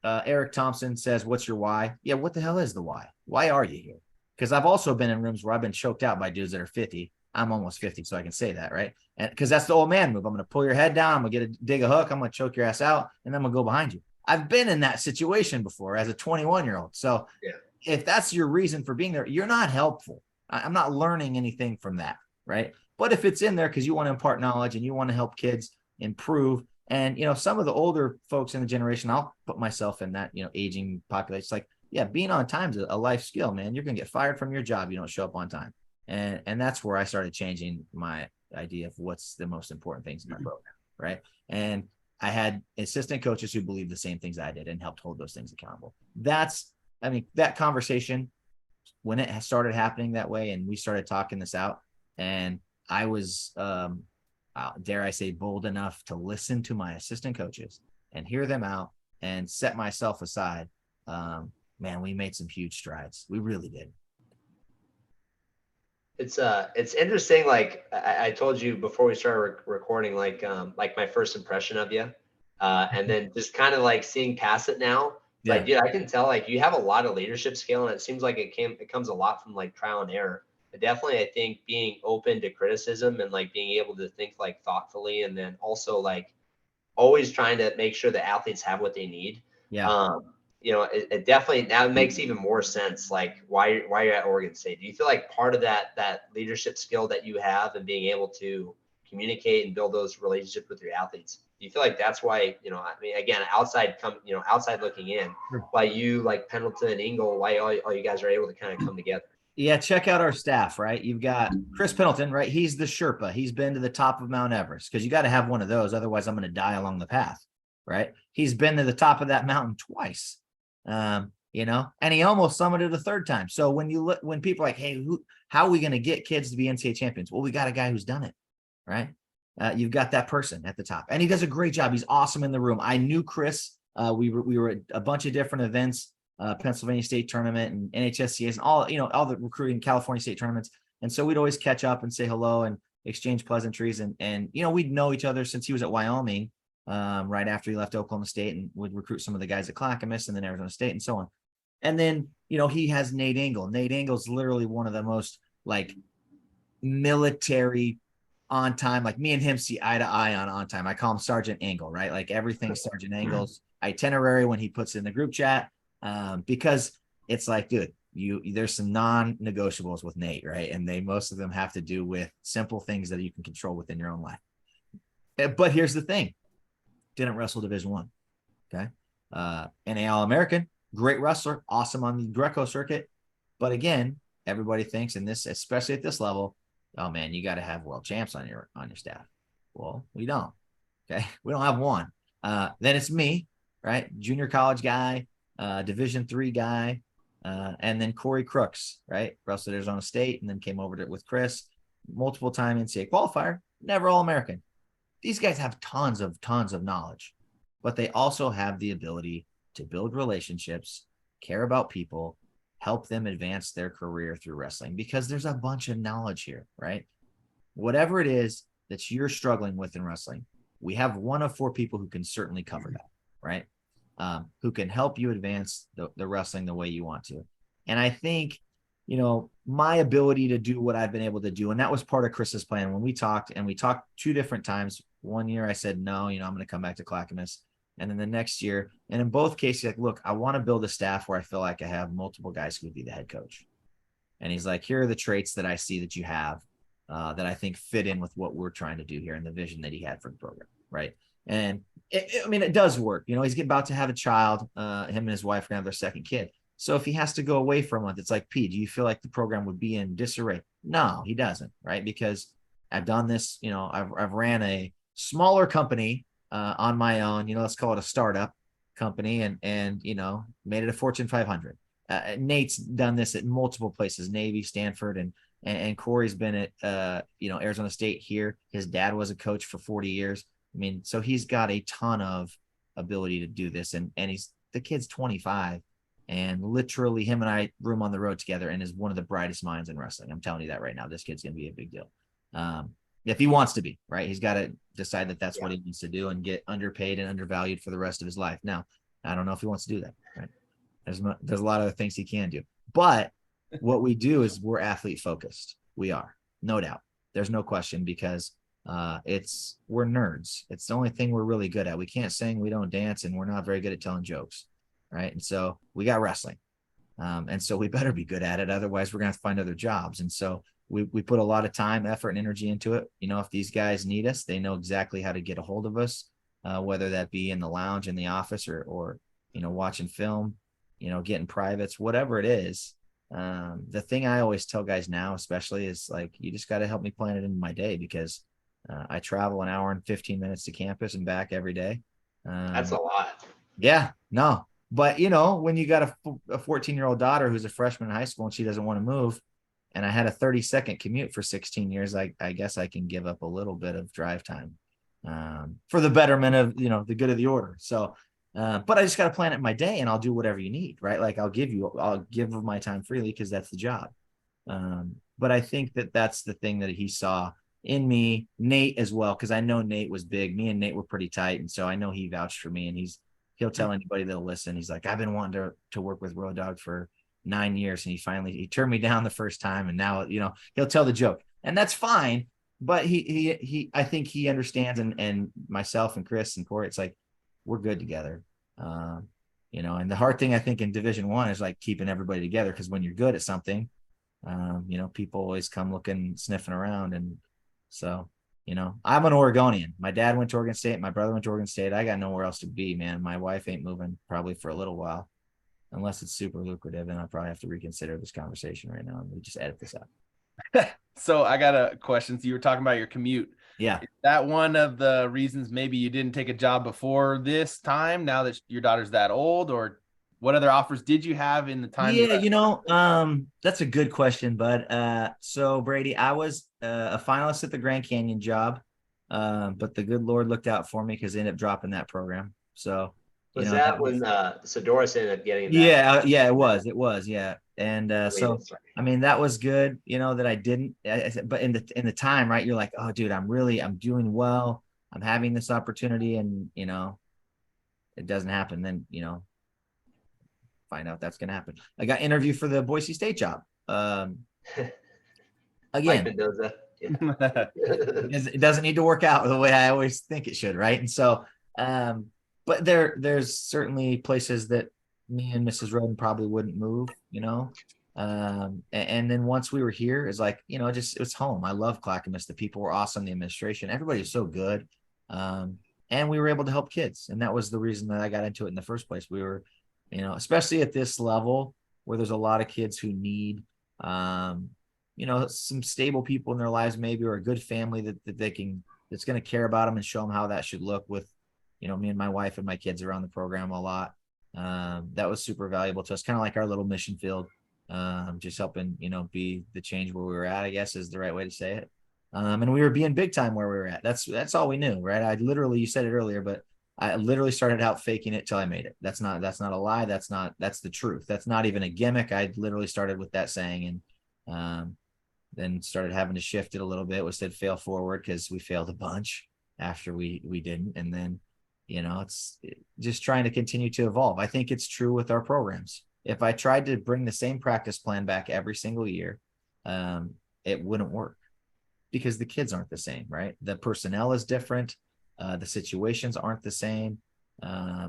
Eric Thompson says, what's your why? Yeah, what the hell is the why? Why are you here? Because I've also been in rooms where I've been choked out by dudes that are 50. I'm almost 50, so I can say that, right? And because that's the old man move. I'm going to pull your head down. I'm going to dig a hook. I'm going to choke your ass out, and then I'm going to go behind you. I've been in that situation before as a 21-year-old. So if that's your reason for being there, you're not helpful. I'm not learning anything from that, right? But if it's in there because you want to impart knowledge and you want to help kids improve, and some of the older folks in the generation, I'll put myself in that aging population. It's like, yeah, being on time is a life skill, man. You're gonna get fired from your job. You don't show up on time, and that's where I started changing my idea of what's the most important things in my program, right? And I had assistant coaches who believed the same things I did and helped hold those things accountable. That conversation, when it started happening that way and we started talking this out, and I was, dare I say, bold enough to listen to my assistant coaches and hear them out and set myself aside. Man, we made some huge strides. We really did. It's interesting. Like I told you before we started recording, like my first impression of you, and then just kind of like seeing past it now. Yeah. Like, dude, I can tell like you have a lot of leadership skill, and it seems like it comes a lot from like trial and error. But definitely, I think being open to criticism and like being able to think like thoughtfully, and then also like always trying to make sure the athletes have what they need. Yeah. It definitely now makes even more sense. Like why you're at Oregon State. Do you feel like part of that leadership skill that you have and being able to communicate and build those relationships with your athletes? Do you feel like that's why, again, outside looking in, why you like Pendleton and Engel, why all you guys are able to kind of come together? Yeah, check out our staff, right? You've got Chris Pendleton, right? He's the Sherpa. He's been to the top of Mount Everest because you got to have one of those. Otherwise, I'm going to die along the path, right? He's been to the top of that mountain twice, and he almost summited a third time. So when people are like, hey, how are we going to get kids to be NCAA champions? Well, we got a guy who's done it, right? You've got that person at the top, and he does a great job. He's awesome in the room. I knew Chris. We were at a bunch of different events. Pennsylvania State tournament and NHSCAs and all the recruiting California State tournaments. And so we'd always catch up and say hello and exchange pleasantries. And we'd know each other since he was at Wyoming right after he left Oklahoma State, and would recruit some of the guys at Clackamas and then Arizona State and so on. And then, he has Nate Engel. Nate Engel's literally one of the most like military on time, like me and him see eye to eye on time. I call him Sergeant Engel, right? Like everything's Sergeant Engel's itinerary when he puts in the group chat. Because it's like, dude, there's some non-negotiables with Nate, right? And most of them have to do with simple things that you can control within your own life. But here's the thing. Didn't wrestle Division I. Okay. NA All-American, great wrestler, awesome on the Greco circuit. But again, everybody thinks in this, especially at this level, oh man, you got to have world champs on your staff. Well, we don't. Okay. We don't have one. Then it's me, right? Junior college guy. Division III guy, and then Corey Crooks, right? Wrestled Arizona State and then came over with Chris, multiple time NCAA qualifier, never All-American. These guys have tons of knowledge, but they also have the ability to build relationships, care about people, help them advance their career through wrestling, because there's a bunch of knowledge here, right? Whatever it is that you're struggling with in wrestling, we have one of 4 people who can certainly cover that, right? Who can help you advance the wrestling the way you want to. And I think, my ability to do what I've been able to do, and that was part of Chris's plan when we talked 2 different times. One year I said, no, I'm going to come back to Clackamas. And then the next year, and in both cases, like, look, I want to build a staff where I feel like I have multiple guys who would be the head coach. And he's like, here are the traits that I see that you have that I think fit in with what we're trying to do here and the vision that he had for the program. Right. And I mean, it does work. You know, he's about to have a child. Him and his wife are going to have their second kid. So if he has to go away for a month, it's like, P, do you feel like the program would be in disarray? No, he doesn't. Right. Because I've done this, you know, I've ran a smaller company on my own, you know, let's call it a startup company, and you know, made it a Fortune 500. Nate's done this at multiple places, Navy, Stanford, and Corey's been at you know, Arizona State here. His dad was a coach for 40 years. I mean, so he's got a ton of ability to do this, and the kid's 25, and literally him and I room on the road together, and is one of the brightest minds in wrestling. I'm telling you that right now. This kid's gonna be a big deal. If he wants to be, right, he's got to decide that that's what he needs to do and get underpaid and undervalued for the rest of his life. Now, I don't know if he wants to do that. Right? There's a lot of things he can do, but what we do is we're athlete focused. We are, no doubt. There's no question, because we're nerds. It's the only thing we're really good at. We can't sing, we don't dance, and we're not very good at telling jokes, right? And so we got wrestling, and so we better be good at it. Otherwise, we're gonna have to find other jobs. And so we put a lot of time, effort, and energy into it. You know, if these guys need us, they know exactly how to get a hold of us, whether that be in the lounge, in the office, or you know, watching film, you know, getting privates, whatever it is. The thing I always tell guys now, especially, is like, you just got to help me plan it into my day, because I travel an hour and 15 minutes to campus and back every day. That's a lot. Yeah, no. But, you know, when you got a 14-year-old daughter who's a freshman in high school and she doesn't want to move, and I had a 30-second commute for 16 years, I guess I can give up a little bit of drive time for the betterment of, you know, the good of the order. So, but I just got to plan it in my day, and I'll do whatever you need, right? Like I'll give my time freely, because that's the job. But I think that's the thing that he saw in me, Nate as well, because I know Nate was big. Me and Nate were pretty tight, and so I know he vouched for me, and he'll tell anybody that'll listen. He's like, I've been wanting to work with Rhodog for 9 years, and he turned me down the first time, and now, you know, he'll tell the joke, and that's fine. But I think he understands, and myself and Chris and Corey, it's like, we're good together. You know, and the hard thing I think in Division I is like keeping everybody together, because when you're good at something, you know, people always come looking, sniffing around. And so, you know, I'm an Oregonian. My dad went to Oregon State. My brother went to Oregon State. I got nowhere else to be, man. My wife ain't moving probably for a little while, unless it's super lucrative. And I probably have to reconsider this conversation right now. And we just edit this out. So I got a question. So you were talking about your commute. Yeah. Is that one of the reasons maybe you didn't take a job before this time, now that your daughter's that old? Or what other offers did you have in the time? Yeah, you know, that's a good question, bud. So Brady, I was a finalist at the Grand Canyon job, but the good Lord looked out for me, because they ended up dropping that program. So Was that when Doris ended up getting that? Yeah, it was, yeah. And so I mean, that was good, you know, that I didn't. But in the time, right, you're like, oh, dude, I'm doing well. I'm having this opportunity, and you know, it doesn't happen. Then, you know, find out that's gonna happen. I got interviewed for the Boise State job. Again, it doesn't need to work out the way I always think it should, right? And so, but there's certainly places that me and Mrs. Rhoden probably wouldn't move, you know. And then once we were here, it's like, you know, it was home. I love Clackamas. The people were awesome. The administration, everybody was so good. And we were able to help kids. And that was the reason that I got into it in the first place. We were, you know, especially at this level where there's a lot of kids who need, you know, some stable people in their lives, maybe, or a good family that that's going to care about them and show them how that should look. With, you know, me and my wife and my kids around the program a lot. That was super valuable to us, kind of like our little mission field, just helping, you know, be the change where we were at, I guess is the right way to say it. And we were being big time where we were at. That's all we knew, right? You said it earlier, but I literally started out faking it till I made it. That's not a lie. That's the truth. That's not even a gimmick. I literally started with that saying, and then started having to shift it a little bit. We said fail forward, because we failed a bunch after we didn't. And then, you know, it's just trying to continue to evolve. I think it's true with our programs. If I tried to bring the same practice plan back every single year, it wouldn't work, because the kids aren't the same, right? The personnel is different. The situations aren't the same.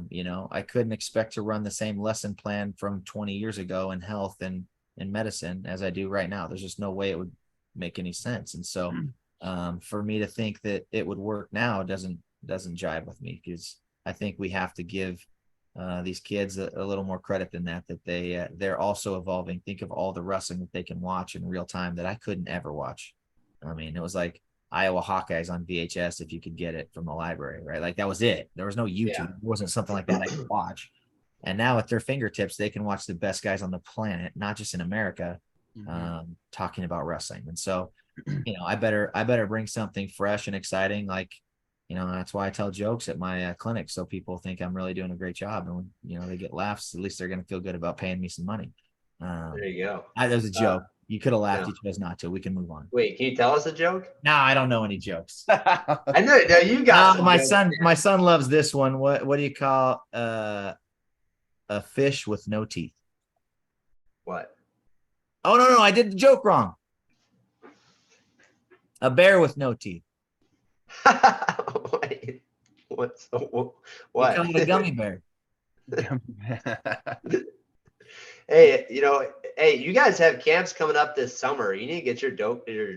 You know, I couldn't expect to run the same lesson plan from 20 years ago in health and in medicine as I do right now. There's just no way it would make any sense. And so for me to think that it would work now doesn't jive with me, because I think we have to give these kids a little more credit than that they're also evolving. Think of all the wrestling that they can watch in real time that I couldn't ever watch. I mean, it was like Iowa Hawkeyes on VHS if you could get it from the library, right? Like that was it. There was no YouTube. Yeah. It wasn't something like that I could watch. And now at their fingertips, they can watch the best guys on the planet, not just in America, talking about wrestling. And so, you know, I better bring something fresh and exciting. Like, you know, that's why I tell jokes at my clinic, so people think I'm really doing a great job. And when, you know, they get laughs, at least they're going to feel good about paying me some money. There you go. There's a joke. You could have laughed. No. You chose not to. We can move on. Wait, can you tell us a joke? No, I don't know any jokes. I know. No, you got my son loves this one. What do you call a fish with no teeth? What? Oh, no, I did the joke wrong. A bear with no teeth. Wait, what? You call it a gummy bear. Hey, you know, you guys have camps coming up this summer. You need to get your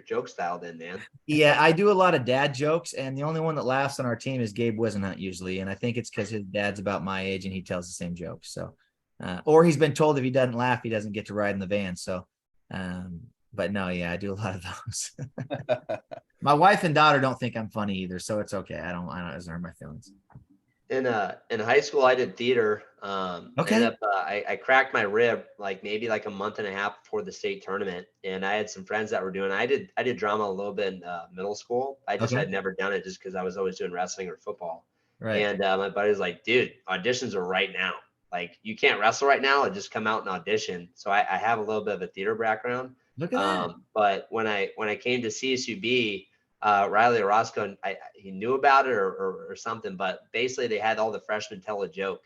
joke styled in, man. Yeah, I do a lot of dad jokes, and the only one that laughs on our team is Gabe Wisenhunt usually, and I think it's because his dad's about my age and he tells the same jokes. So, or he's been told if he doesn't laugh, he doesn't get to ride in the van. So, but no, yeah, I do a lot of those. My wife and daughter don't think I'm funny either, so it's okay. I don't doesn't hurt my feelings. In high school, I did theater. Okay. I cracked my rib maybe a month and a half before the state tournament, and I had some friends that were doing. I did drama a little bit in middle school. I just had never done it just because I was always doing wrestling or football. Right. And my buddy was like, "Dude, auditions are right now. Like, you can't wrestle right now. Just come out and audition." So I have a little bit of a theater background. Look at that. But when I came to CSUB. Riley Orozco, he knew about it or something, but basically they had all the freshmen tell a joke,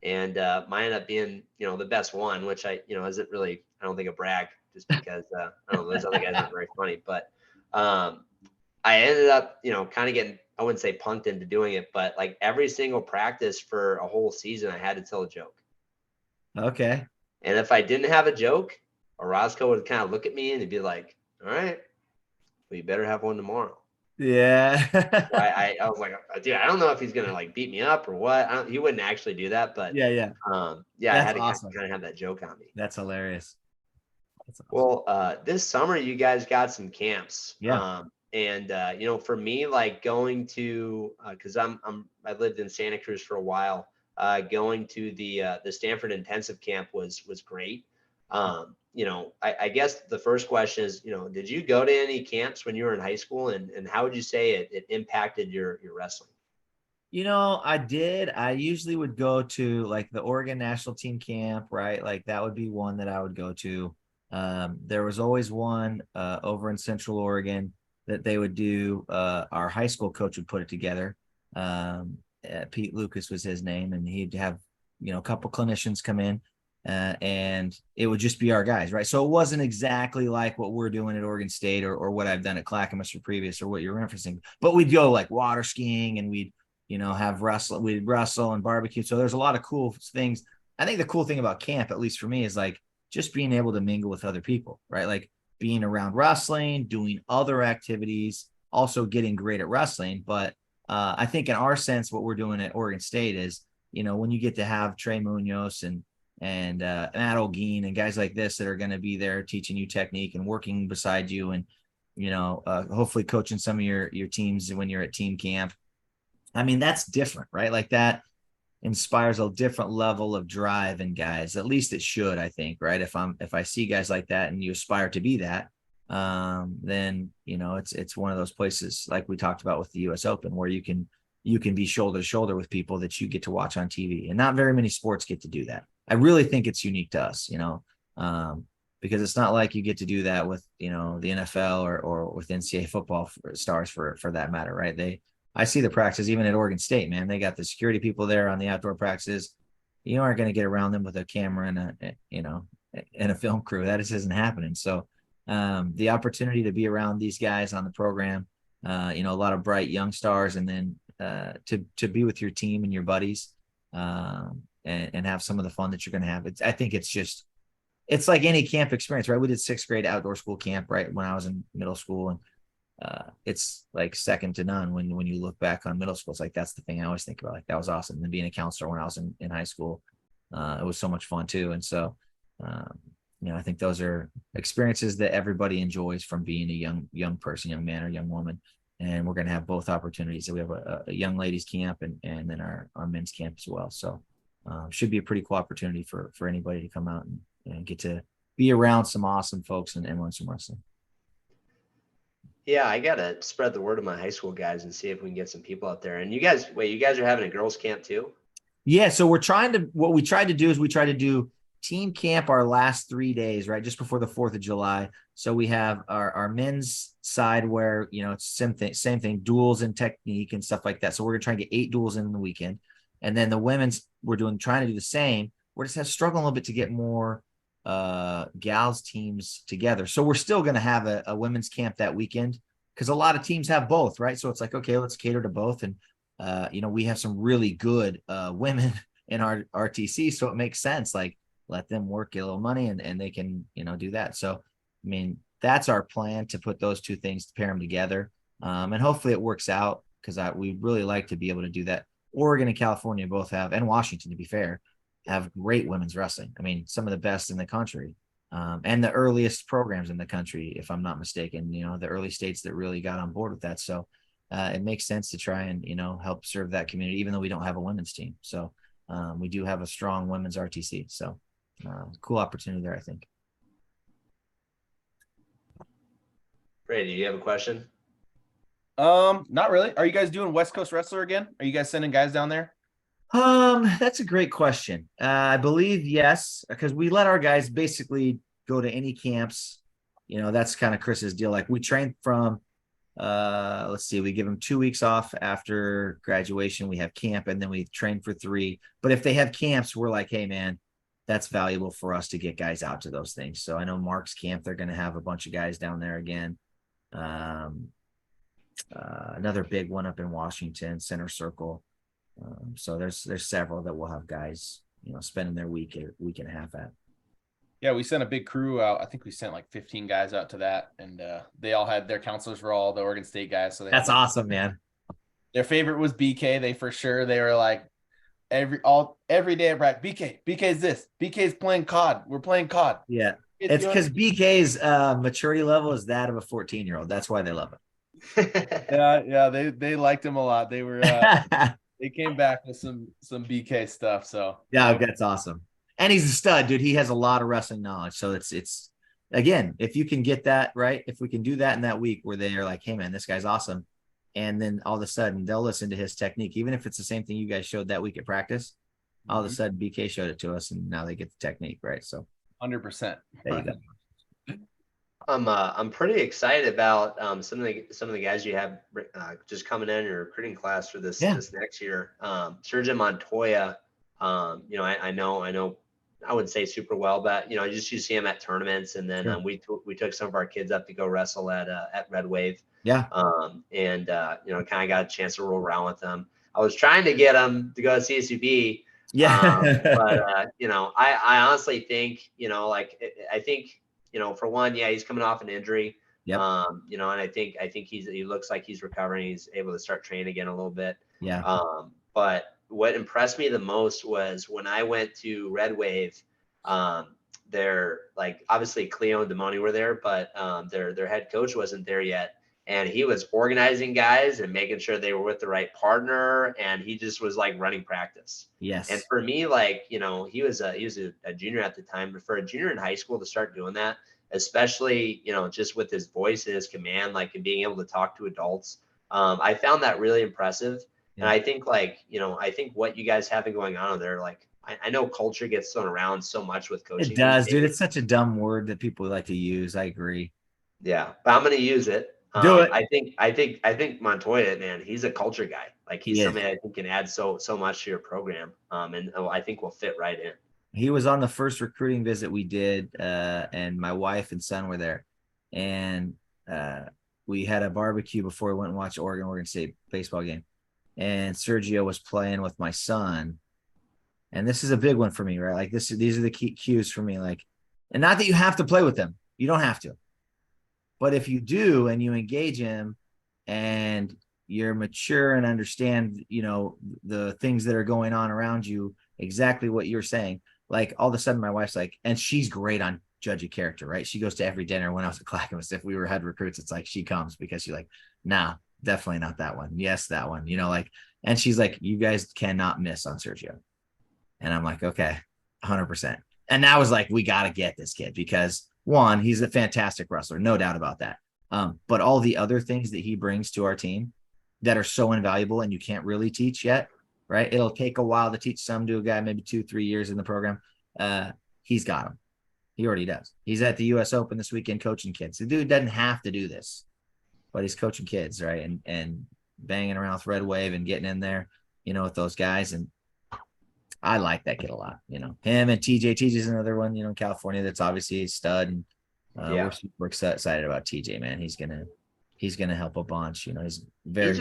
and mine ended up being, you know, the best one, which isn't really, I don't think, a brag, just because I don't know, those other guys aren't very funny, but I ended up, you know, kind of getting, I wouldn't say punked into doing it, but like every single practice for a whole season, I had to tell a joke. Okay. And if I didn't have a joke, Orozco would kind of look at me and he'd be like, "All right, well, you better have one tomorrow." Yeah. I was like, dude, I don't know if he's gonna beat me up or what. He wouldn't actually do that, but yeah. I That's had to awesome. kind of have that joke on me. That's hilarious. That's awesome. Well, this summer you guys got some camps. Yeah. And you know, for me, like going to because I lived in Santa Cruz for a while. Going to the Stanford intensive camp was great. You know, I guess the first question is, you know, did you go to any camps when you were in high school, and how would you say it impacted your wrestling? You know, I did. I usually would go to like the Oregon national team camp, right? Like that would be one that I would go to. There was always one over in Central Oregon that they would do. Our high school coach would put it together. Pete Lucas was his name, and he'd have, you know, a couple clinicians come in. And it would just be our guys, right? So it wasn't exactly like what we're doing at Oregon State or what I've done at Clackamas or previous or what you're referencing, but we'd go like water skiing and we'd, you know, we'd wrestle and barbecue. So there's a lot of cool things. I think the cool thing about camp, at least for me, is like just being able to mingle with other people, right? Like being around wrestling, doing other activities, also getting great at wrestling. But I think in our sense, what we're doing at Oregon State is, you know, when you get to have Trey Munoz and Matt Olguin and guys like this that are going to be there teaching you technique and working beside you, and, you know, hopefully coaching some of your teams when you're at team camp. I mean, that's different, right? Like that inspires a different level of drive in guys. At least it should, I think, right? If I see guys like that and you aspire to be that, then, you know, it's one of those places like we talked about with the US Open where you can be shoulder to shoulder with people that you get to watch on TV, and not very many sports get to do that. I really think it's unique to us, you know, because it's not like you get to do that with, you know, the NFL or with NCAA football stars for that matter, right? I see the practices even at Oregon State, man. They got the security people there on the outdoor practices. You aren't going to get around them with a camera and a film crew. That just isn't happening. So the opportunity to be around these guys on the program, you know, a lot of bright young stars, and then to be with your team and your buddies, and have some of the fun that you're going to have. I think it's just it's like any camp experience, right? We did 6th grade outdoor school camp, right, when I was in middle school, and it's like second to none when you look back on middle school. It's like that's the thing I always think about. Like that was awesome. And being a counselor when I was in high school, it was so much fun too. And so, I think those are experiences that everybody enjoys from being a young person, young man or young woman. And we're going to have both opportunities. So we have a young ladies camp and then our men's camp as well. So should be a pretty cool opportunity for anybody to come out and get to be around some awesome folks and learn some wrestling. Yeah, I gotta spread the word to my high school guys and see if we can get some people out there. And you guys are having a girls' camp too? Yeah, so what we tried to do is we tried to do team camp our last 3 days, right, just before the 4th of July. So we have our men's side where, it's same thing, duels and technique and stuff like that. So we're going to try and get 8 duels in the weekend. And then the women's, trying to do the same. We're just struggling a little bit to get more gals teams together. So we're still going to have a women's camp that weekend because a lot of teams have both, right? So it's like, okay, let's cater to both. And, we have some really good women in our RTC. So it makes sense. Like let them work, get a little money and they can, do that. So, I mean, that's our plan to put those two things, to pair them together. And hopefully it works out because we really like to be able to do that. Oregon and California both have, and Washington, to be fair, have great women's wrestling. I mean, some of the best in the country, and the earliest programs in the country, if I'm not mistaken, the early states that really got on board with that. So it makes sense to try and, help serve that community, even though we don't have a women's team. So we do have a strong women's RTC. So cool opportunity there, I think. Brady, do you have a question? Not really. Are you guys doing West Coast Wrestler again? Are you guys sending guys down there? That's a great question. I believe yes, because we let our guys basically go to any camps. That's kind of Chris's deal. Like we train from, let's see, we give them 2 weeks off after graduation. We have camp and then we train for 3. But if they have camps, we're like, hey man, that's valuable for us to get guys out to those things. So I know Mark's camp, they're going to have a bunch of guys down there again. Another big one up in Washington, Center Circle. So there's several that will have guys, spending their week and a half at. Yeah, we sent a big crew out. I think we sent like 15 guys out to that, and they all had their counselors for all the Oregon State guys. So that's awesome, man. Their favorite was BK. They were like every day at practice. BK's this. BK's playing COD. We're playing COD. Yeah, it's because BK's maturity level is that of a 14-year-old. That's why they love it. Yeah, they liked him a lot. They were. They came back with some BK stuff. So yeah, that's awesome. And he's a stud, dude. He has a lot of wrestling knowledge. So it's again, if you can get that right, if we can do that in that week where they are like, hey man, this guy's awesome. And then all of a sudden they'll listen to his technique, even if it's the same thing you guys showed that week at practice. All of a sudden BK showed it to us and now they get the technique, right? So 100%. There you go. I'm pretty excited about some of the guys you have just coming in your recruiting class for this next year. Sergio Montoya, I know I wouldn't say super well, but I just used to see him at tournaments, and then we took some of our kids up to go wrestle at Red Wave. Yeah. Kind of got a chance to roll around with them. I was trying to get them to go to CSUB. Yeah. But I honestly think I think. For one, he's coming off an injury. Yep. And I think he looks like he's recovering. He's able to start training again a little bit. Yeah. But what impressed me the most was when I went to Red Wave, they're like, obviously Cleo and Damoni were there, but their head coach wasn't there yet. And he was organizing guys and making sure they were with the right partner. And he just was like running practice. Yes. And for me, he was a junior at the time, but for a junior in high school to start doing that, especially, just with his voice and his command, and being able to talk to adults, I found that really impressive. Yeah. And I think I think what you guys have going on there, I know culture gets thrown around so much with coaching. It does, dude. It's such a dumb word that people like to use. I agree. Yeah, but I'm going to use it. Do it. I think Montoya, man, he's a culture guy. He's somebody I think can add so much to your program. And I think will fit right in. He was on the first recruiting visit we did, and my wife and son were there. And we had a barbecue before we went and watched Oregon State baseball game. And Sergio was playing with my son. And this is a big one for me, right? These are the key cues for me. And not that you have to play with him. You don't have to. But if you do and you engage him and you're mature and understand, the things that are going on around you, exactly what you're saying. Like all of a sudden my wife's like, and she's great on judging character, right? She goes to every dinner. When I was at Clackamas, if we were head recruits, it's like she comes because she's like, nah, definitely not that one. Yes, that one, and she's like, you guys cannot miss on Sergio. And I'm like, okay, 100%. And that was like, we got to get this kid because one, he's a fantastic wrestler, no doubt about that. But all the other things that he brings to our team that are so invaluable and you can't really teach yet, right? It'll take a while to teach some to a guy, maybe 2-3 years in the program. He's got them. He already does. He's at the US Open this weekend coaching kids. The dude doesn't have to do this, but he's coaching kids, right? And banging around with Red Wave and getting in there, with those guys. And I like that kid a lot. Him and TJ. TJ's another one, in California that's obviously a stud. And we're super excited about TJ, man. He's gonna help a bunch. He's very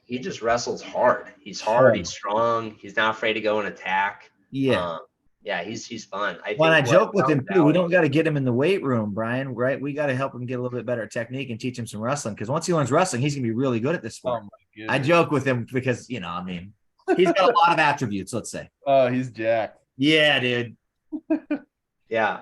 he just wrestles hard. He's hard. He's strong. He's not afraid to go and attack. Yeah. He's fun. I joke with him too. We don't got to get him in the weight room, Brian, right? We got to help him get a little bit better at technique and teach him some wrestling. Because once he learns wrestling, he's gonna be really good at this sport. I joke with him because he's got a lot of attributes. Let's say. Oh, he's jacked. Yeah, dude. Yeah.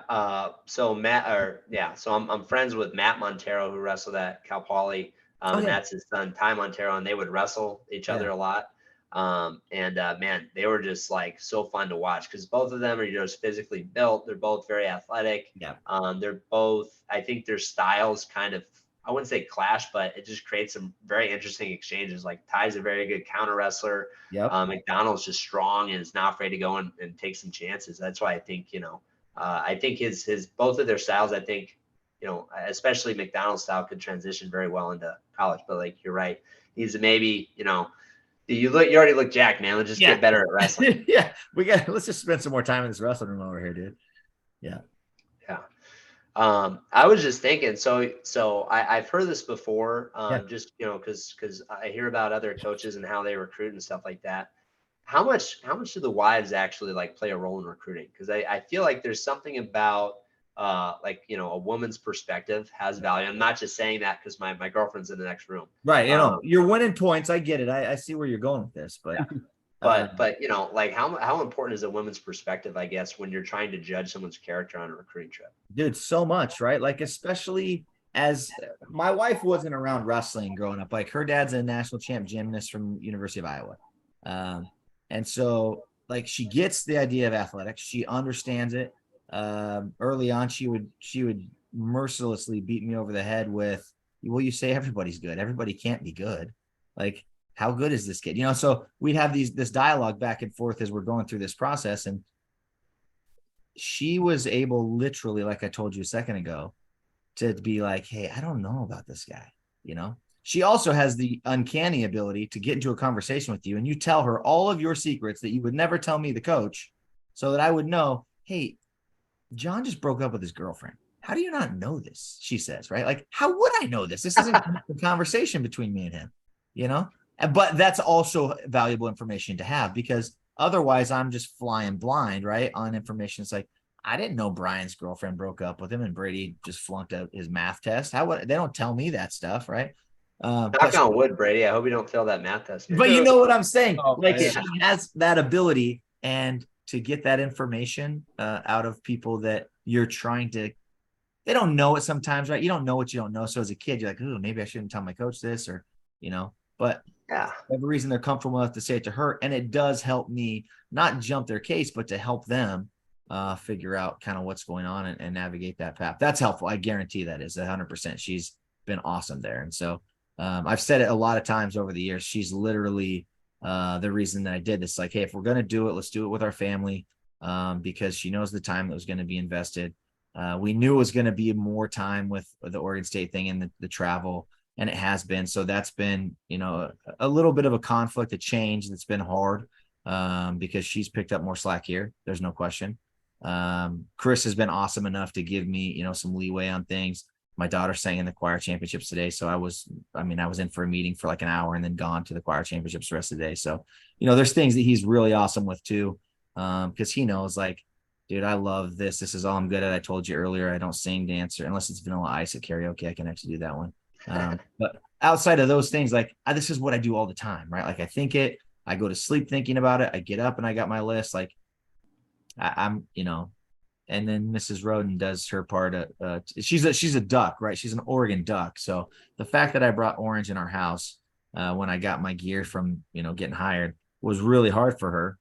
So I'm friends with Matt Montero, who wrestled at Cal Poly. And that's his son, Ty Montero, and they would wrestle each other a lot. Man, they were just like so fun to watch because both of them are just physically built. They're both very athletic. Yeah. They're both, I think their styles kind of, I wouldn't say clash, but it just creates some very interesting exchanges. Like Ty's a very good counter wrestler. Yep. McDonald's just strong and is not afraid to go and take some chances. That's why I think, I think his both of their styles, I think, especially McDonald's style could transition very well into college. But like you're right, he's maybe, you already look jacked, man. Let's just get better at wrestling. Yeah, let's just spend some more time in this wrestling room over here, dude. Yeah. Yeah. I was just thinking, so I've heard this before, just, cause I hear about other coaches and how they recruit and stuff like that. How much do the wives actually like play a role in recruiting? Cause I feel like there's something about, a woman's perspective has value. I'm not just saying that because my girlfriend's in the next room. Right. You're winning points. I get it. I see where you're going with this, but, but like how important is a woman's perspective, I guess, when you're trying to judge someone's character on a recruiting trip? Dude, so much, right? Like, especially as my wife wasn't around wrestling growing up, like her dad's a national champ gymnast from University of Iowa. And so like, she gets the idea of athletics. She understands it. Early on, she would mercilessly beat me over the head with, well, you say everybody's good. Everybody can't be good. Like, how good is this kid? So we'd have this dialogue back and forth as we're going through this process. And she was able, literally, like I told you a second ago, to be like, hey, I don't know about this guy. She also has the uncanny ability to get into a conversation with you and you tell her all of your secrets that you would never tell me, the coach, so that I would know, hey, John just broke up with his girlfriend. How do you not know this? She says, right? Like, how would I know this? This isn't a conversation between me and him, But that's also valuable information to have because otherwise I'm just flying blind, right? On information. It's like, I didn't know Brian's girlfriend broke up with him and Brady just flunked out his math test. They don't tell me that stuff, right? Knock on wood, Brady. I hope you don't fail that math test. Man. But you know what I'm saying? She has that ability, and to get that information out of people that you're trying to, they don't know it sometimes, right? You don't know what you don't know. So as a kid, you're like, oh, maybe I shouldn't tell my coach this, or, but every reason they're comfortable enough to say it to her. And it does help me not jump their case, but to help them figure out kind of what's going on and navigate that path. That's helpful. I guarantee that is 100%. She's been awesome there. And so I've said it a lot of times over the years. She's literally the reason that I did this. Like, hey, if we're going to do it, let's do it with our family because she knows the time that was going to be invested. We knew it was going to be more time with the Oregon State thing and the travel, and it has been. So that's been, a little bit of a conflict, a change that's been hard because she's picked up more slack here. There's no question. Chris has been awesome enough to give me, some leeway on things. My daughter sang in the choir championships today. So I was in for a meeting for like an hour and then gone to the choir championships the rest of the day. So, there's things that he's really awesome with too. Because he knows, like, Dude, I love this. This is all I'm good at. I told you earlier, I don't sing, dance, or unless it's Vanilla Ice at karaoke, I can actually do that one. But outside of those things, like this is what I do all the time, right? Like I think it, I go to sleep thinking about it. I get up and I got my list. Like I'm, and then Mrs. Rhoden does her part. She's a duck, right? She's an Oregon duck. So the fact that I brought orange in our house when I got my gear from getting hired was really hard for her.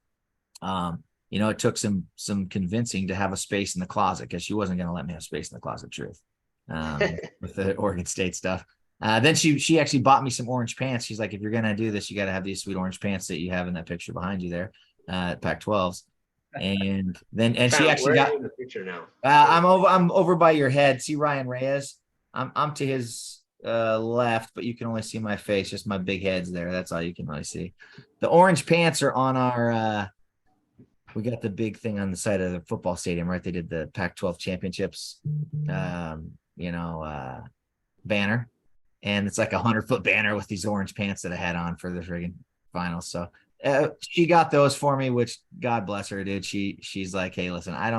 It took some convincing to have a space in the closet because she wasn't going to let me have space in the closet. Truth, with the Oregon State stuff. Then she actually bought me some orange pants. She's like, if you're gonna do this, you got to have these sweet orange pants that you have in that picture behind you there, Pac-12s. And she actually got in the picture now. I'm over by your head. See Ryan Reyes? I'm to his left, but you can only see my face, just my big head's there. That's all you can really see. The orange pants are on our we got the big thing on the side of the football stadium, right? They did the Pac-12 championships banner. And it's like 100-foot banner with these orange pants that I had on for the friggin' finals. So she got those for me, which God bless her, dude. She's like, hey, listen, I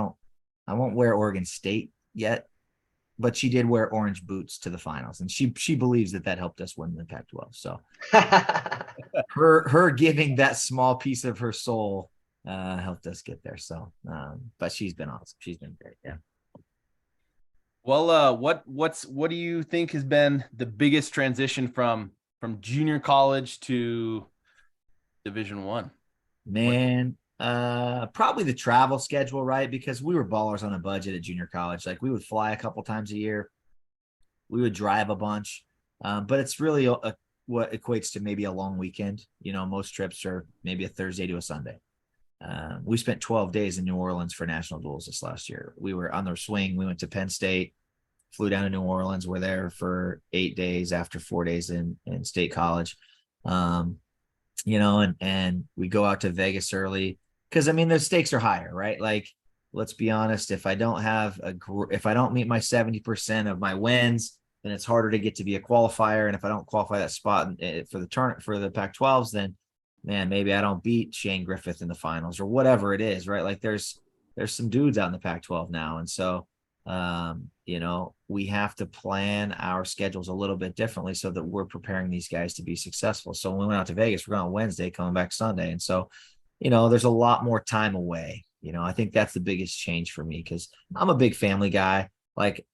won't wear Oregon State yet, but she did wear orange boots to the finals, and she believes that helped us win the Pac-12. So her giving that small piece of her soul helped us get there. So, but she's been awesome. She's been great. Yeah. Well, what do you think has been the biggest transition from junior college to Division I? Man, probably the travel schedule, right? Because we were ballers on a budget at junior college. Like we would fly a couple times a year. We would drive a bunch. But it's really what equates to maybe a long weekend. Most trips are maybe a Thursday to a Sunday. We spent 12 days in New Orleans for national duels this last year. We were on the swing. We went to Penn State, flew down to New Orleans. We're there for 8 days after 4 days in State College. And we go out to Vegas early because the stakes are higher, right? Like, let's be honest. If I don't meet my 70% of my wins, then it's harder to get to be a qualifier. And if I don't qualify that spot for the tournament for the Pac-12s, then man, maybe I don't beat Shane Griffith in the finals or whatever it is, right? Like there's some dudes out in the Pac-12 now. And so, we have to plan our schedules a little bit differently so that we're preparing these guys to be successful. So when we went out to Vegas, we're going on Wednesday, coming back Sunday. And so, there's a lot more time away. I think that's the biggest change for me because I'm a big family guy. Like,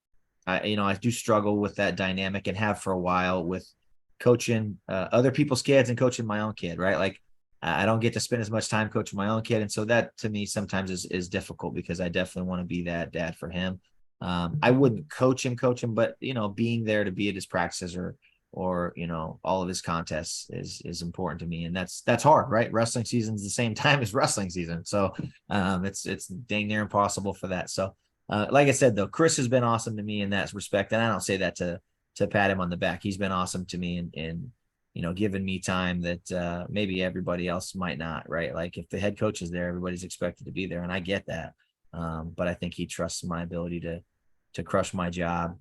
I do struggle with that dynamic and have for a while with coaching other people's kids and coaching my own kid, right? Like I don't get to spend as much time coaching my own kid. And so that to me sometimes is difficult because I definitely want to be that dad for him. I wouldn't coach him, but being there to be at his practices or all of his contests is important to me. And that's hard, right? Wrestling season's the same time as wrestling season. So it's dang near impossible for that. So like I said, though, Chris has been awesome to me in that respect. And I don't say that to pat him on the back. He's been awesome to me in giving me time that maybe everybody else might not, right? Like if the head coach is there, everybody's expected to be there. And I get that. But I think he trusts my ability to crush my job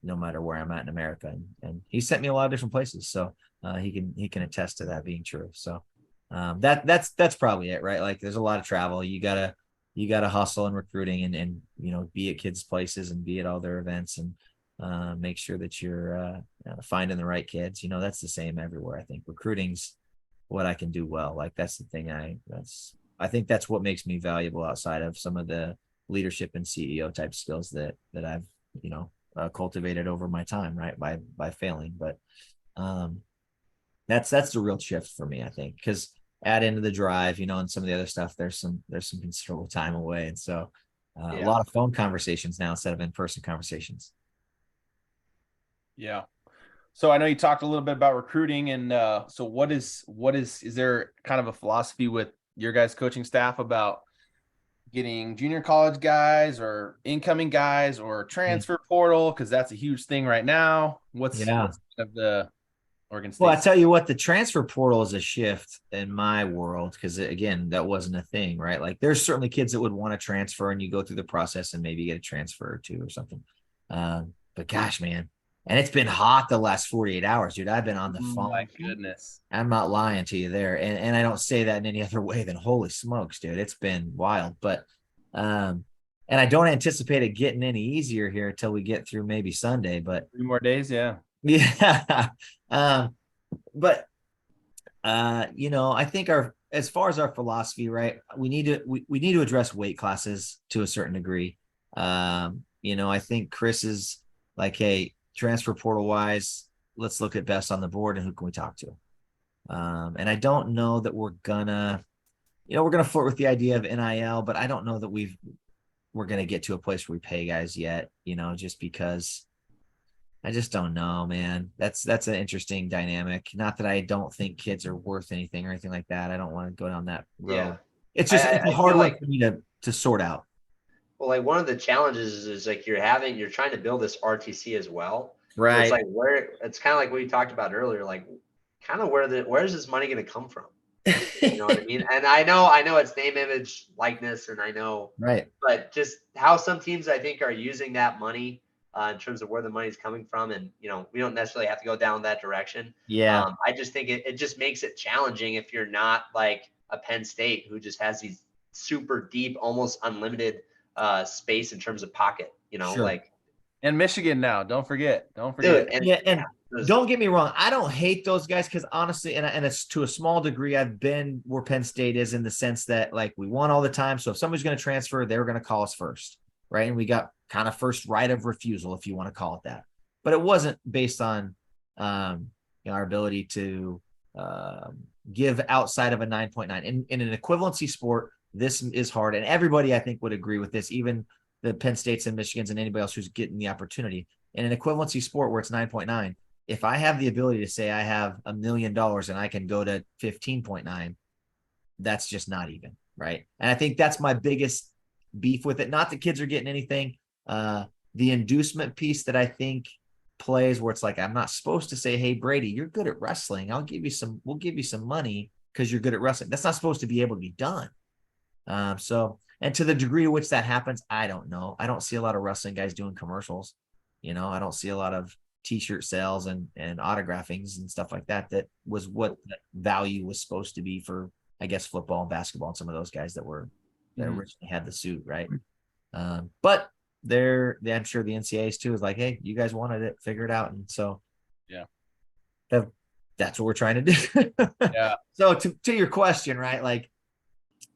no matter where I'm at in America. And he sent me a lot of different places. So he can attest to that being true. So that's probably it, right? Like there's a lot of travel. You gotta hustle in recruiting and be at kids' places and be at all their events and make sure that you're finding the right kids. That's the same everywhere. I think recruiting's what I can do well. Like that's the thing I think that's what makes me valuable outside of some of the leadership and CEO type skills that I've, cultivated over my time, right. By failing. But that's the real shift for me, I think, because add into the drive, and some of the other stuff, there's some considerable time away. And so a lot of phone conversations now instead of in-person conversations. Yeah. So I know you talked a little bit about recruiting and so what is there kind of a philosophy with your guys' coaching staff about getting junior college guys or incoming guys or transfer portal? Cause that's a huge thing right now. What's kind of the Oregon State? Well, I tell you what, the transfer portal is a shift in my world. Cause again, that wasn't a thing, right? Like there's certainly kids that would want to transfer and you go through the process and maybe get a transfer or two or something. But gosh, man, and it's been hot the last 48 hours, dude. I've been on the phone. My goodness. I'm not lying to you there. And I don't say that in any other way than holy smokes, dude. It's been wild. But And I don't anticipate it getting any easier here until we get through maybe Sunday, but 3 more days. Yeah. yeah. But I think as far as our philosophy, right, we need to address weight classes to a certain degree. I think Chris is like, hey, transfer portal wise, let's look at best on the board and who can we talk to. And I don't know that we're gonna flirt with the idea of NIL, but I don't know that we're gonna get to a place where we pay guys yet, just because I just don't know, man. That's an interesting dynamic. Not that I don't think kids are worth anything or anything like that. I don't want to go down that road. Yeah. It's just it's a I hard feel one like, for me to sort out. well, like one of the challenges is like you're trying to build this RTC as well. So it's Right. like it's kind of like what you talked about earlier, like kind of where's this money going to come from? You know what I mean? And I know it's name, image, likeness, and I know, Right. but just how some teams I think are using that money in terms of where the money's coming from, and we don't necessarily have to go down that direction. Yeah. I just think it just makes it challenging if you're not like a Penn State who just has these super deep, almost unlimited space in terms of pocket. Sure. Like And Michigan now. Don't forget. dude, and yeah, and don't get me wrong, I don't hate those guys because honestly, and it's to a small degree, I've been where Penn State is in the sense that like we won all the time. So if somebody's going to transfer, they were going to call us first, right? And we got kind of first right of refusal, if you want to call it that. But it wasn't based on our ability to give outside of a 9.9. In an equivalency sport, this is hard, and everybody I think would agree with this, even the Penn States and Michigans and anybody else who's getting the opportunity. In an equivalency sport where it's 9.9, if I have the ability to say I have $1 million and I can go to 15.9, that's just not even, right? And I think that's my biggest beef with it. Not that kids are getting anything. The inducement piece that I think plays where it's like, I'm not supposed to say, hey, Brady, you're good at wrestling. We'll give you some money because you're good at wrestling. That's not supposed to be able to be done. And to the degree to which that happens, I don't know. I don't see a lot of wrestling guys doing commercials. I don't see a lot of t-shirt sales and autographings and stuff like that. That was what the value was supposed to be for, I guess, football and basketball and some of those guys that originally had the suit, right? But I'm sure the NCAAs too is like, hey, you guys wanted it, figure it out. And so, yeah, that's what we're trying to do. Yeah. So to your question, right? Like,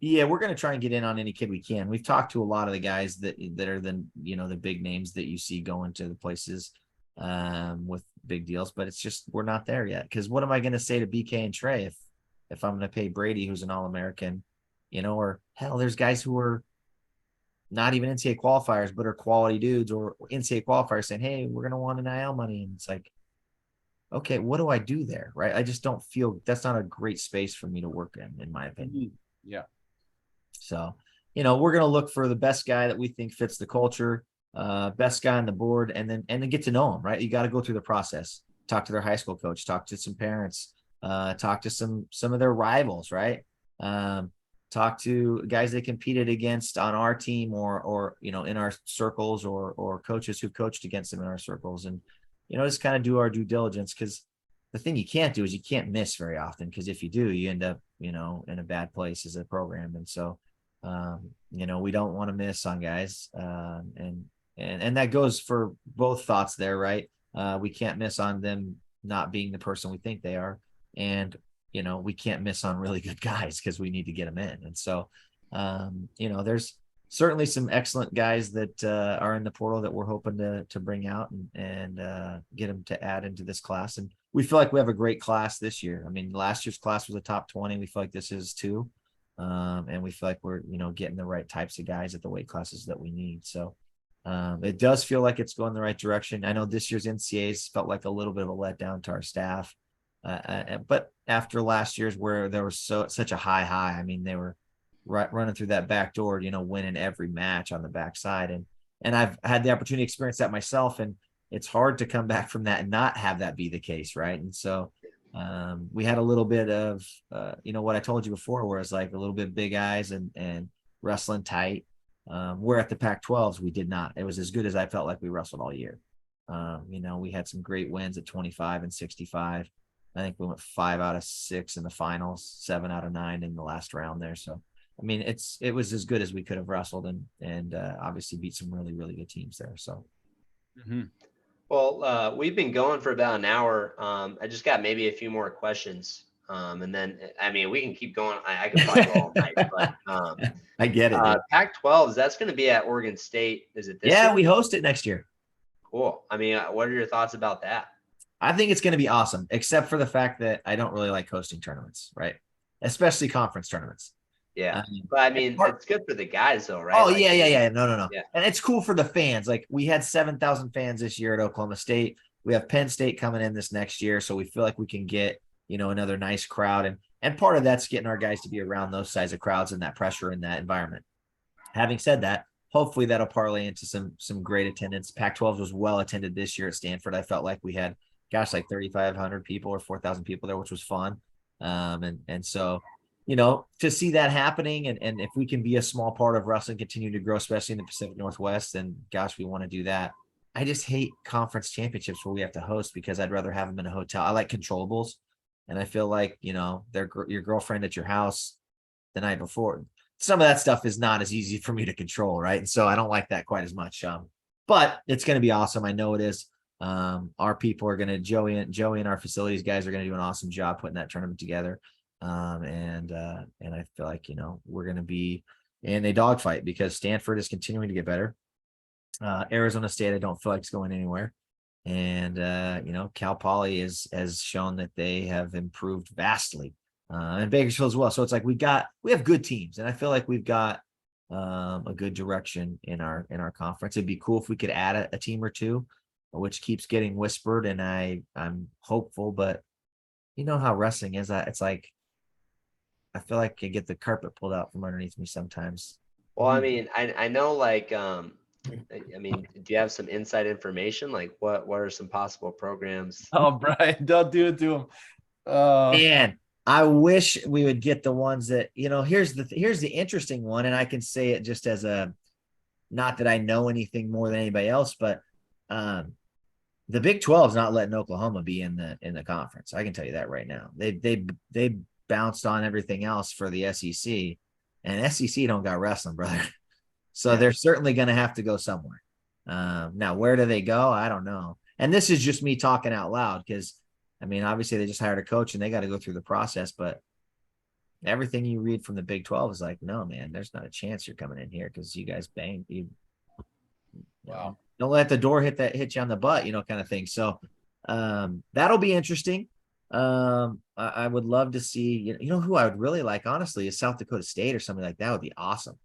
yeah, we're going to try and get in on any kid we can. We've talked to a lot of the guys that are the big names that you see going to the places with big deals, but it's just, we're not there yet. Cause what am I going to say to BK and Trey if I'm going to pay Brady, who's an All-American, or hell, there's guys who are not even NCAA qualifiers, but are quality dudes, or NCAA qualifiers saying, hey, we're going to want NIL money. And it's like, okay, what do I do there? Right. I just don't feel that's not a great space for me to work in my opinion. Yeah. So, we're going to look for the best guy that we think fits the culture, best guy on the board, and then get to know him, right? You got to go through the process, talk to their high school coach, talk to some parents, talk to some of their rivals, right? Talk to guys they competed against on our team or in our circles or coaches who coached against them in our circles. And, just kind of do our due diligence, because the thing you can't do is you can't miss very often, because if you do, you end up, in a bad place as a program. And so, we don't want to miss on guys. And that goes for both thoughts there, right? We can't miss on them not being the person we think they are. And, we can't miss on really good guys because we need to get them in. And so, there's certainly some excellent guys that are in the portal that we're hoping to bring out and get them to add into this class. And we feel like we have a great class this year. I mean, last year's class was a top 20. We feel like this is too. And we feel like we're, getting the right types of guys at the weight classes that we need. So it does feel like it's going the right direction. I know this year's NCAAs felt like a little bit of a letdown to our staff. But after last year's where there was such a high, I mean, they were running through that back door, winning every match on the backside. And I've had the opportunity to experience that myself. And it's hard to come back from that and not have that be the case. Right. And so we had a little bit of, what I told you before, where it's like a little bit big eyes and wrestling tight. Where at the Pac-12s, we did not. It was as good as I felt like we wrestled all year. We had some great wins at 25 and 65. I think we went 5 out of 6 in the finals, 7 out of 9 in the last round there. So I mean, it was as good as we could have wrestled, and obviously beat some really, really good teams there. So. Mm-hmm. Well, we've been going for about an hour. I just got maybe a few more questions. And then, I mean, we can keep going. I could probably go all night, but I get it. Pac-12, that's going to be at Oregon State. Is it this Yeah, year? we host it next year. Cool. I mean, what are your thoughts about that? I think it's going to be awesome, except for the fact that I don't really like hosting tournaments, right? Especially conference tournaments. Yeah. But I mean, it's good for the guys though, right? Oh, Like, yeah. No. Yeah. And it's cool for the fans. Like we had 7,000 fans this year at Oklahoma State. We have Penn State coming in this next year. So we feel like we can get, another nice crowd. And part of that's getting our guys to be around those size of crowds and that pressure in that environment. Having said that, hopefully that'll parlay into some great attendance. Pac-12 was well attended this year at Stanford. I felt like we had, like 3,500 people or 4,000 people there, which was fun. And so, to see that happening and if we can be a small part of wrestling continue to grow, especially in the Pacific Northwest, then gosh, we want to do that. I just hate conference championships where we have to host because I'd rather have them in a hotel. I like controllables. And I feel like, your girlfriend at your house the night before, some of that stuff is not as easy for me to control. Right. And so I don't like that quite as much. But it's going to be awesome. I know it is. Our people are going to, Joey and our facilities guys are going to do an awesome job putting that tournament together. And I feel like, we're going to be in a dogfight because Stanford is continuing to get better. Arizona State, I don't feel like it's going anywhere. And, Cal Poly has shown that they have improved vastly, and Bakersfield as well. So it's like we have good teams, and I feel like we've got a good direction in our conference. It'd be cool if we could add a team or two, which keeps getting whispered, and I'm hopeful, but you know how wrestling is. It's like I feel like I get the carpet pulled out from underneath me sometimes. Well, I mean, I know, like, I mean, do you have some inside information? Like, what are some possible programs? Oh, Brian, don't do it to him. Man, I wish we would get the ones that, here's the interesting one, and I can say it just as not that I know anything more than anybody else, but the Big 12 is not letting Oklahoma be in the conference. I can tell you that right now. They bounced on everything else for the SEC, and SEC don't got wrestling, brother. So they're certainly going to have to go somewhere. Now, where do they go? I don't know. And this is just me talking out loud because, I mean, obviously they just hired a coach and they got to go through the process. But everything you read from the Big 12 is like, no, man, there's not a chance you're coming in here because you guys banged. Wow. Don't let the door hit you on the butt, kind of thing. So that'll be interesting. I would love to see, who I would really like, honestly, is South Dakota State or something like that would be awesome.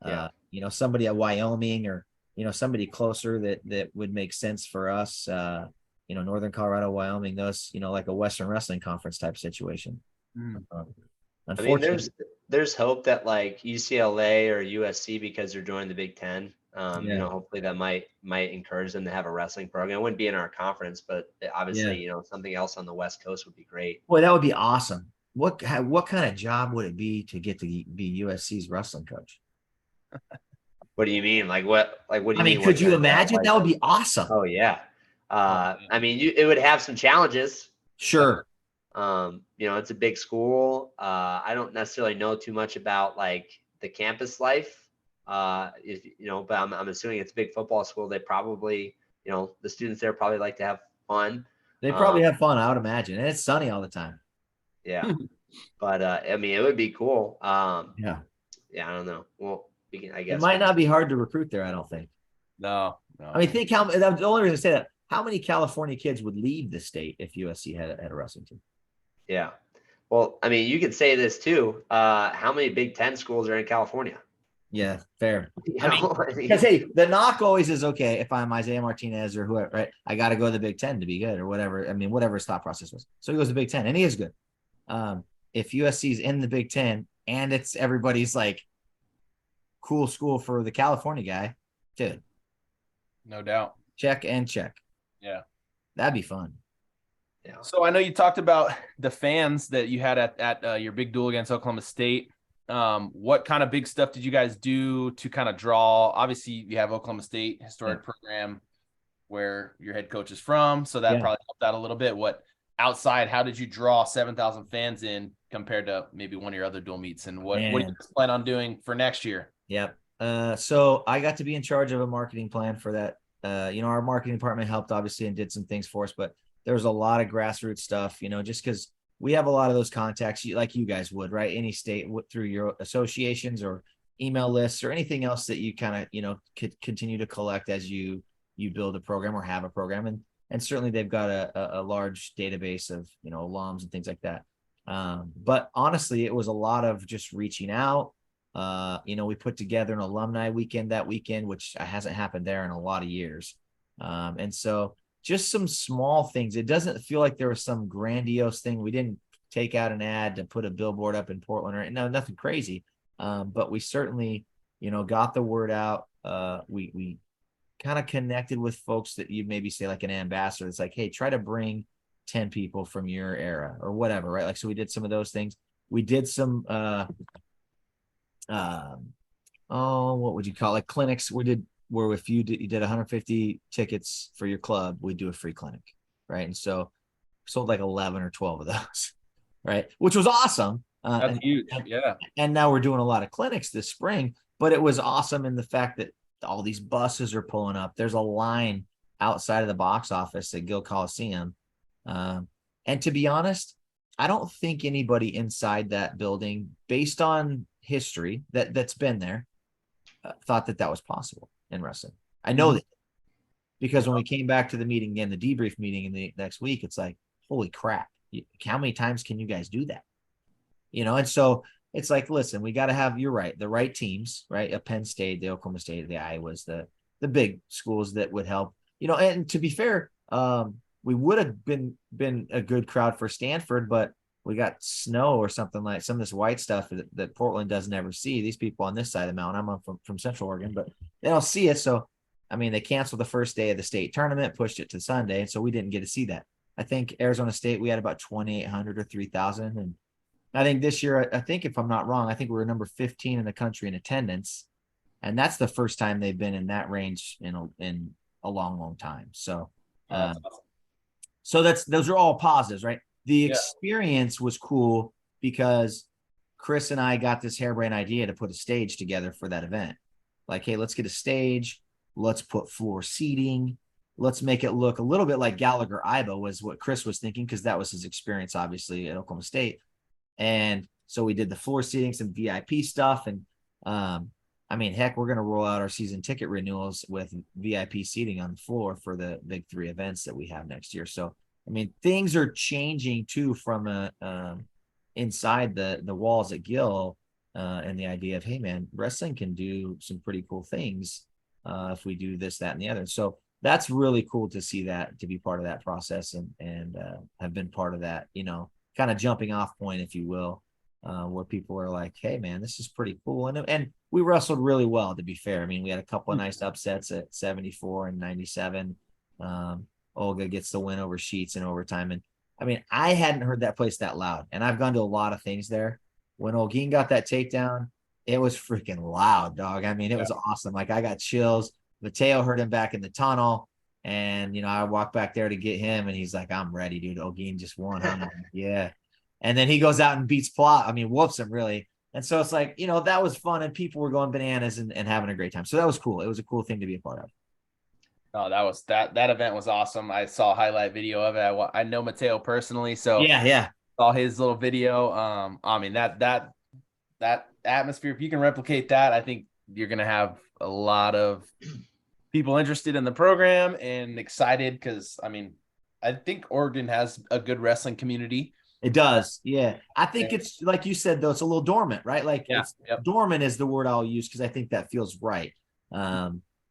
Yeah. Somebody at Wyoming or, somebody closer that would make sense for us. Northern Colorado, Wyoming, those, like a Western Wrestling Conference type situation. Unfortunately, I mean, there's hope that like UCLA or USC, because they're joining the Big Ten, hopefully that might encourage them to have a wrestling program. It wouldn't be in our conference, but obviously, something else on the West Coast would be great. Boy, that would be awesome. What kind of job would it be to get to be USC's wrestling coach? What do you mean? Like what? Like what do you mean? Could you imagine? That would be awesome. Oh yeah. I mean, it would have some challenges. Sure. It's a big school. I don't necessarily know too much about like the campus life. But I'm assuming it's a big football school. They probably, the students there probably like to have fun. They probably have fun, I would imagine. And it's sunny all the time. Yeah. But I mean, it would be cool. Yeah, I don't know. Well, I guess it might not be hard to recruit there, I don't think. No. I mean, think the only reason I say that, how many California kids would leave the state if USC had a wrestling team? Yeah. Well, I mean, you could say this too. How many Big Ten schools are in California? Yeah, fair. Because hey, the knock always is, okay, if I'm Isaiah Martinez or whoever, right? I got to go to the Big Ten to be good or whatever. I mean, whatever his thought process was. So he goes to the Big Ten and he is good. If USC's in the Big Ten and it's everybody's like cool school for the California guy, dude. No doubt. Check and check. Yeah. That'd be fun. Yeah. So I know you talked about the fans that you had at your big duel against Oklahoma State. What kind of big stuff did you guys do to kind of draw? Obviously, you have Oklahoma State historic program where your head coach is from, so that probably helped out a little bit. What outside, how did you draw 7,000 fans in compared to maybe one of your other dual meets? And what do you plan on doing for next year? Yep. So I got to be in charge of a marketing plan for that. Our marketing department helped obviously and did some things for us, but there's a lot of grassroots stuff, just because we have a lot of those contacts like you guys would, right? Any state through your associations or email lists or anything else that you kind of, could continue to collect as you build a program or have a program. And certainly they've got a large database of, alums and things like that. But honestly, it was a lot of just reaching out. We put together an alumni weekend that weekend, which hasn't happened there in a lot of years. And so just some small things. It doesn't feel like there was some grandiose thing. We didn't take out an ad to put a billboard up in Portland or nothing crazy. But we certainly, got the word out. We kind of connected with folks that you maybe say like an ambassador. It's like, hey, try to bring 10 people from your era or whatever, right? Like, so we did some of those things. We did some, what would you call it? Clinics. Where if you did 150 tickets for your club, we'd do a free clinic, right? And so sold like 11 or 12 of those, right? Which was awesome. That's huge. Yeah. And now we're doing a lot of clinics this spring, but it was awesome in the fact that all these buses are pulling up. There's a line outside of the box office at Gill Coliseum. And to be honest, I don't think anybody inside that building, based on history that's been there, thought that was possible in wrestling. I know that because when we came back to the meeting again, the debrief meeting in the next week, it's like, holy crap, how many times can you guys do that? And so it's like, listen, we got to have, you're right, the right teams, right? A Penn State, the Oklahoma State, the Iowas, the big schools that would help, and to be fair, we would have been a good crowd for Stanford, but we got snow or something, like some of this white stuff that Portland doesn't ever see. These people on this side of the mountain, I'm from Central Oregon, but they don't see it. So, they canceled the first day of the state tournament, pushed it to Sunday. And so we didn't get to see that. I think Arizona State, we had about 2,800 or 3,000. And I think this year, I think if I'm not wrong, I think we were number 15 in the country in attendance. And that's the first time they've been in that range in a long, long time. So, Awesome. So those are all positives, right? The experience was cool because Chris and I got this harebrained idea to put a stage together for that event. Like, hey, let's get a stage. Let's put floor seating. Let's make it look a little bit like Gallagher Iba was what Chris was thinking, because that was his experience, obviously, at Oklahoma State. And so we did the floor seating, some VIP stuff. And heck, we're going to roll out our season ticket renewals with VIP seating on the floor for the big 3 events that we have next year. So, things are changing too from inside the walls at Gill, and the idea of, hey man, wrestling can do some pretty cool things if we do this, that, and the other. So that's really cool to see that, to be part of that process and have been part of that, kind of jumping off point, if you will, where people are like, hey man, this is pretty cool. And we wrestled really well, to be fair. We had a couple of nice upsets at 74 and 97. Olga gets the win over Sheets in overtime. And I hadn't heard that place that loud. And I've gone to a lot of things there. When Olguin got that takedown, it was freaking loud, dog. It was awesome. Like, I got chills. Mateo heard him back in the tunnel. And, I walked back there to get him. And he's like, I'm ready, dude. Olguin just won. I'm like, yeah. And then he goes out and beats Plot. Whoops him, really. And so it's like, that was fun. And people were going bananas and having a great time. So that was cool. It was a cool thing to be a part of. Oh, that event was awesome. I saw a highlight video of it. I know Mateo personally, so yeah. Saw his little video. That atmosphere, if you can replicate that, I think you're gonna have a lot of people interested in the program and excited, because I think Oregon has a good wrestling community. It does, yeah. I think it's like you said, though, it's a little dormant, right? Like, dormant is the word I'll use, because I think that feels right.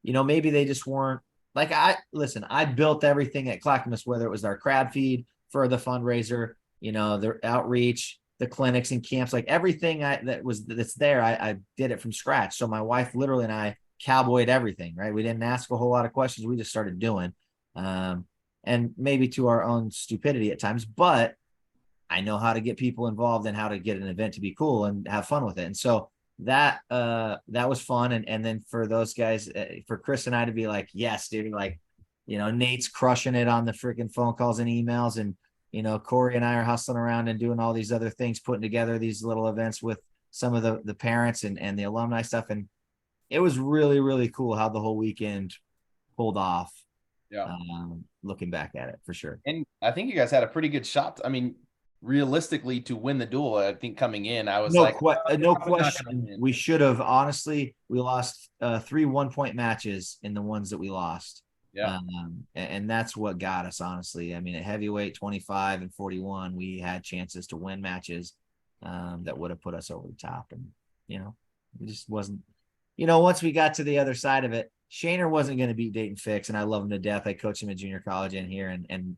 Maybe they just weren't. Like, I built everything at Clackamas, whether it was our crab feed for the fundraiser, their outreach, the clinics and camps, like everything that's there, I did it from scratch. So my wife literally and I cowboyed everything, right? We didn't ask a whole lot of questions. We just started doing, and maybe to our own stupidity at times, but I know how to get people involved and how to get an event to be cool and have fun with it. And so that was fun. And then for those guys, for Chris and I to be like, yes, dude, like, Nate's crushing it on the freaking phone calls and emails, and Corey and I are hustling around and doing all these other things, putting together these little events with some of the parents and the alumni stuff. And it was really, really cool how the whole weekend pulled off. Yeah. Looking back at it for sure. And I think you guys had a pretty good shot. I mean, realistically, to win the duel, I think coming in, I was no question. We should have, honestly, we lost 3 1-point matches in the ones that we lost. Yeah. And that's what got us, honestly. I mean, at heavyweight 25 and 41, we had chances to win matches that would have put us over the top. And, it just wasn't, once we got to the other side of it, Shaner wasn't going to beat Dayton Fix, and I love him to death. I coached him at junior college and here, and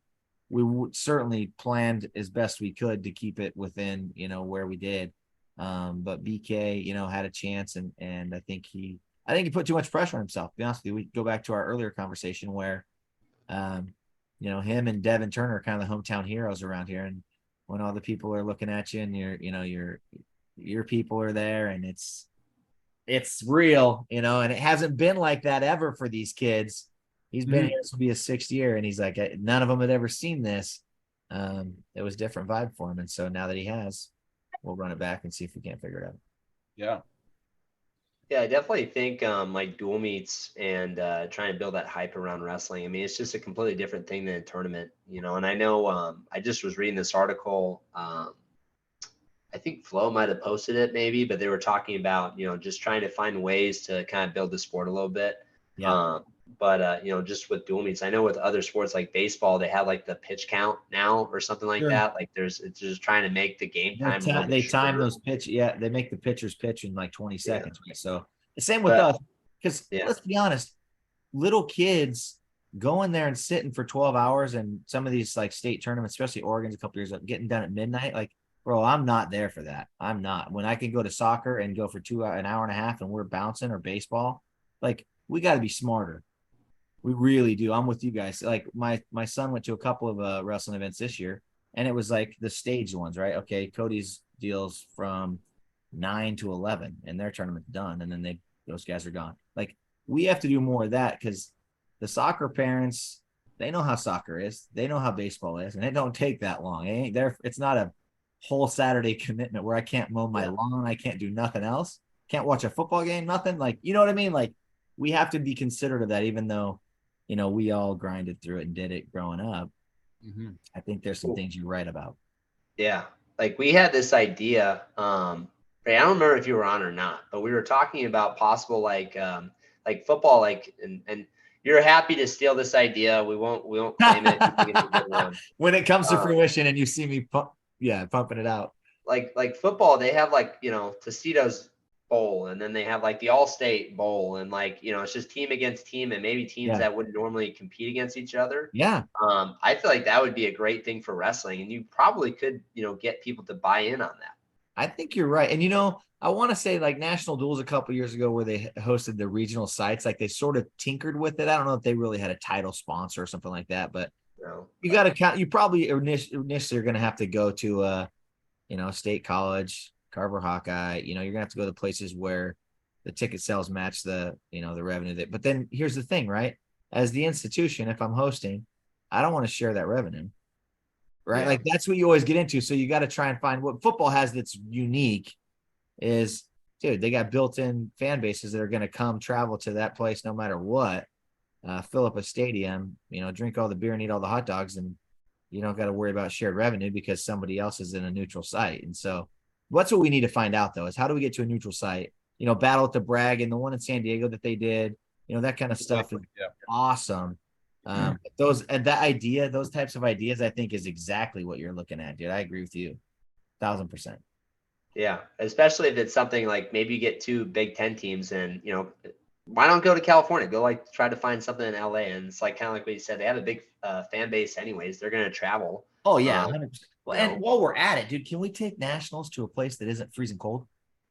we certainly planned as best we could to keep it within, where we did. But BK, had a chance, and I think he put too much pressure on himself. To be honest with you, we go back to our earlier conversation where, him and Devin Turner are kind of the hometown heroes around here, and when all the people are looking at you and your people are there, and it's real, and it hasn't been like that ever for these kids. He's been here, this will be his 6th year, and he's like, none of them had ever seen this. It was a different vibe for him, and so now that he has, we'll run it back and see if we can't figure it out. Yeah. Yeah, I definitely think like dual meets and trying to build that hype around wrestling. I mean, it's just a completely different thing than a tournament, and I know I just was reading this article. I think Flo might have posted it maybe, but they were talking about, just trying to find ways to kind of build the sport a little bit. Yeah. But just with dual meets, I know with other sports like baseball, they have like the pitch count now or something like Sure. that. Like it's just trying to make the game time. They time those pitch. Yeah. They make the pitchers pitch in like 20 seconds. Yeah. So the same with us, because let's be honest, little kids going there and sitting for 12 hours and some of these like state tournaments, especially Oregon's a couple years ago, getting done at midnight. Like, bro, I'm not there for that. I'm not. When I can go to soccer and go for an hour and a half and we're bouncing, or baseball, like, we got to be smarter. We really do. I'm with you guys. Like my son went to a couple of wrestling events this year, and it was like the staged ones, right? Okay, Cody's deals from 9 to 11, and their tournament's done, and then those guys are gone. Like, we have to do more of that, because the soccer parents, they know how soccer is, they know how baseball is, and it don't take that long. It ain't there. It's not a whole Saturday commitment where I can't mow my lawn, I can't do nothing else, can't watch a football game, nothing. Like, you know what I mean? Like, we have to be considerate of that, even though, we all grinded through it and did it growing up. Mm-hmm. I think there's some things you're right about. Yeah. Like, we had this idea, I don't remember if you were on or not, but we were talking about possible, like football, like, and you're happy to steal this idea. We won't claim it. When it comes to fruition and you see me pumping it out. Like football, they have like, Tostitos bowl, and then they have like the All-State bowl, and like, it's just team against team, and maybe teams that wouldn't normally compete against each other. Yeah. I feel like that would be a great thing for wrestling, and you probably could, get people to buy in on that. I think you're right. And, I want to say like National Duels a couple years ago, where they hosted the regional sites, like they sort of tinkered with it. I don't know if they really had a title sponsor or something like that, but you got to count. You probably initially are going to have to go to State College, Carver Hawkeye. You're gonna have to go to places where the ticket sales match the revenue. But then here's the thing, right? As the institution, if I'm hosting, I don't want to share that revenue, right? Like, that's what you always get into. So you got to try and find what football has that's unique is, dude, they got built-in fan bases that are going to come travel to that place no matter what, fill up a stadium, drink all the beer and eat all the hot dogs, and you don't got to worry about shared revenue because somebody else is in a neutral site. And so that's what we need to find out, though, is how do we get to a neutral site? Battle at the Bragg and the one in San Diego that they did, that kind of stuff is awesome. Those types of ideas, I think, is exactly what you're looking at, dude. I agree with you 1,000%. Yeah, especially if it's something like maybe you get 2 Big Ten teams, and why don't go to California? Go like try to find something in LA, and it's like kind of like what you said. They have a big fan base, anyways. They're gonna travel. Oh yeah, 100%. Well, and while we're at it, dude, can we take nationals to a place that isn't freezing cold?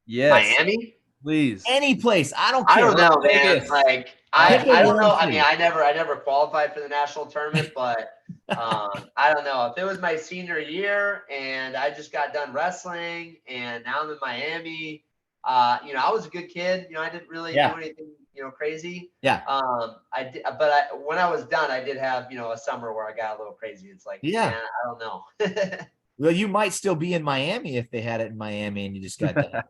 Yes, Miami, please. Any place. I don't care. I don't know, man. Like I don't know. I mean, I never qualified for the national tournament, but I don't know. If it was my senior year and I just got done wrestling and now I'm in Miami, I was a good kid. I didn't really do anything, crazy. Yeah. I did, but when I was done, I did have, a summer where I got a little crazy. It's like, Yeah. man, I don't know. Well, you might still be in Miami if they had it in Miami and you just got done.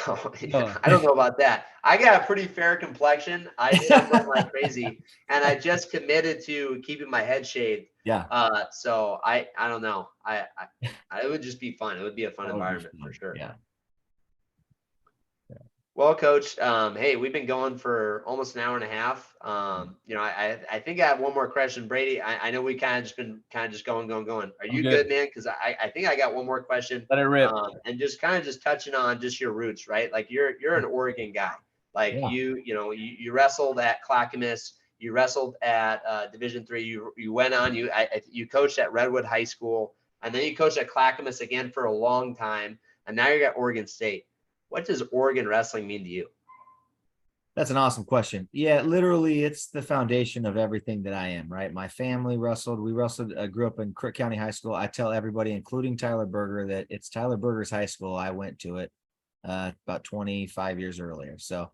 Oh, yeah. I don't know about that. I got a pretty fair complexion. I just went like crazy, and I just committed to keeping my head shaved. Yeah. So I don't know. I it would just be fun. It would be a fun That would be environment for fun. sure. Yeah. Well, Coach, hey, we've been going for almost an hour and a half. I think I have one more question, Brady. I know we kind of just going. Are you good, man? Because I think I got one more question. Let it rip. And just kind of just touching on just your roots, right? Like you're an Oregon guy. Like Yeah. you wrestled at Clackamas. You wrestled at Division III. You went on. You coached at Redwood High School, and then you coached at Clackamas again for a long time, and now you're at Oregon State. What does Oregon wrestling mean to you? That's an awesome question. Yeah, literally, it's the foundation of everything that I am, right? My family wrestled. We wrestled. I grew up in Crook County High School. I tell everybody, including Tyler Berger, that it's Tyler Berger's high school. I went to it about 25 years earlier. So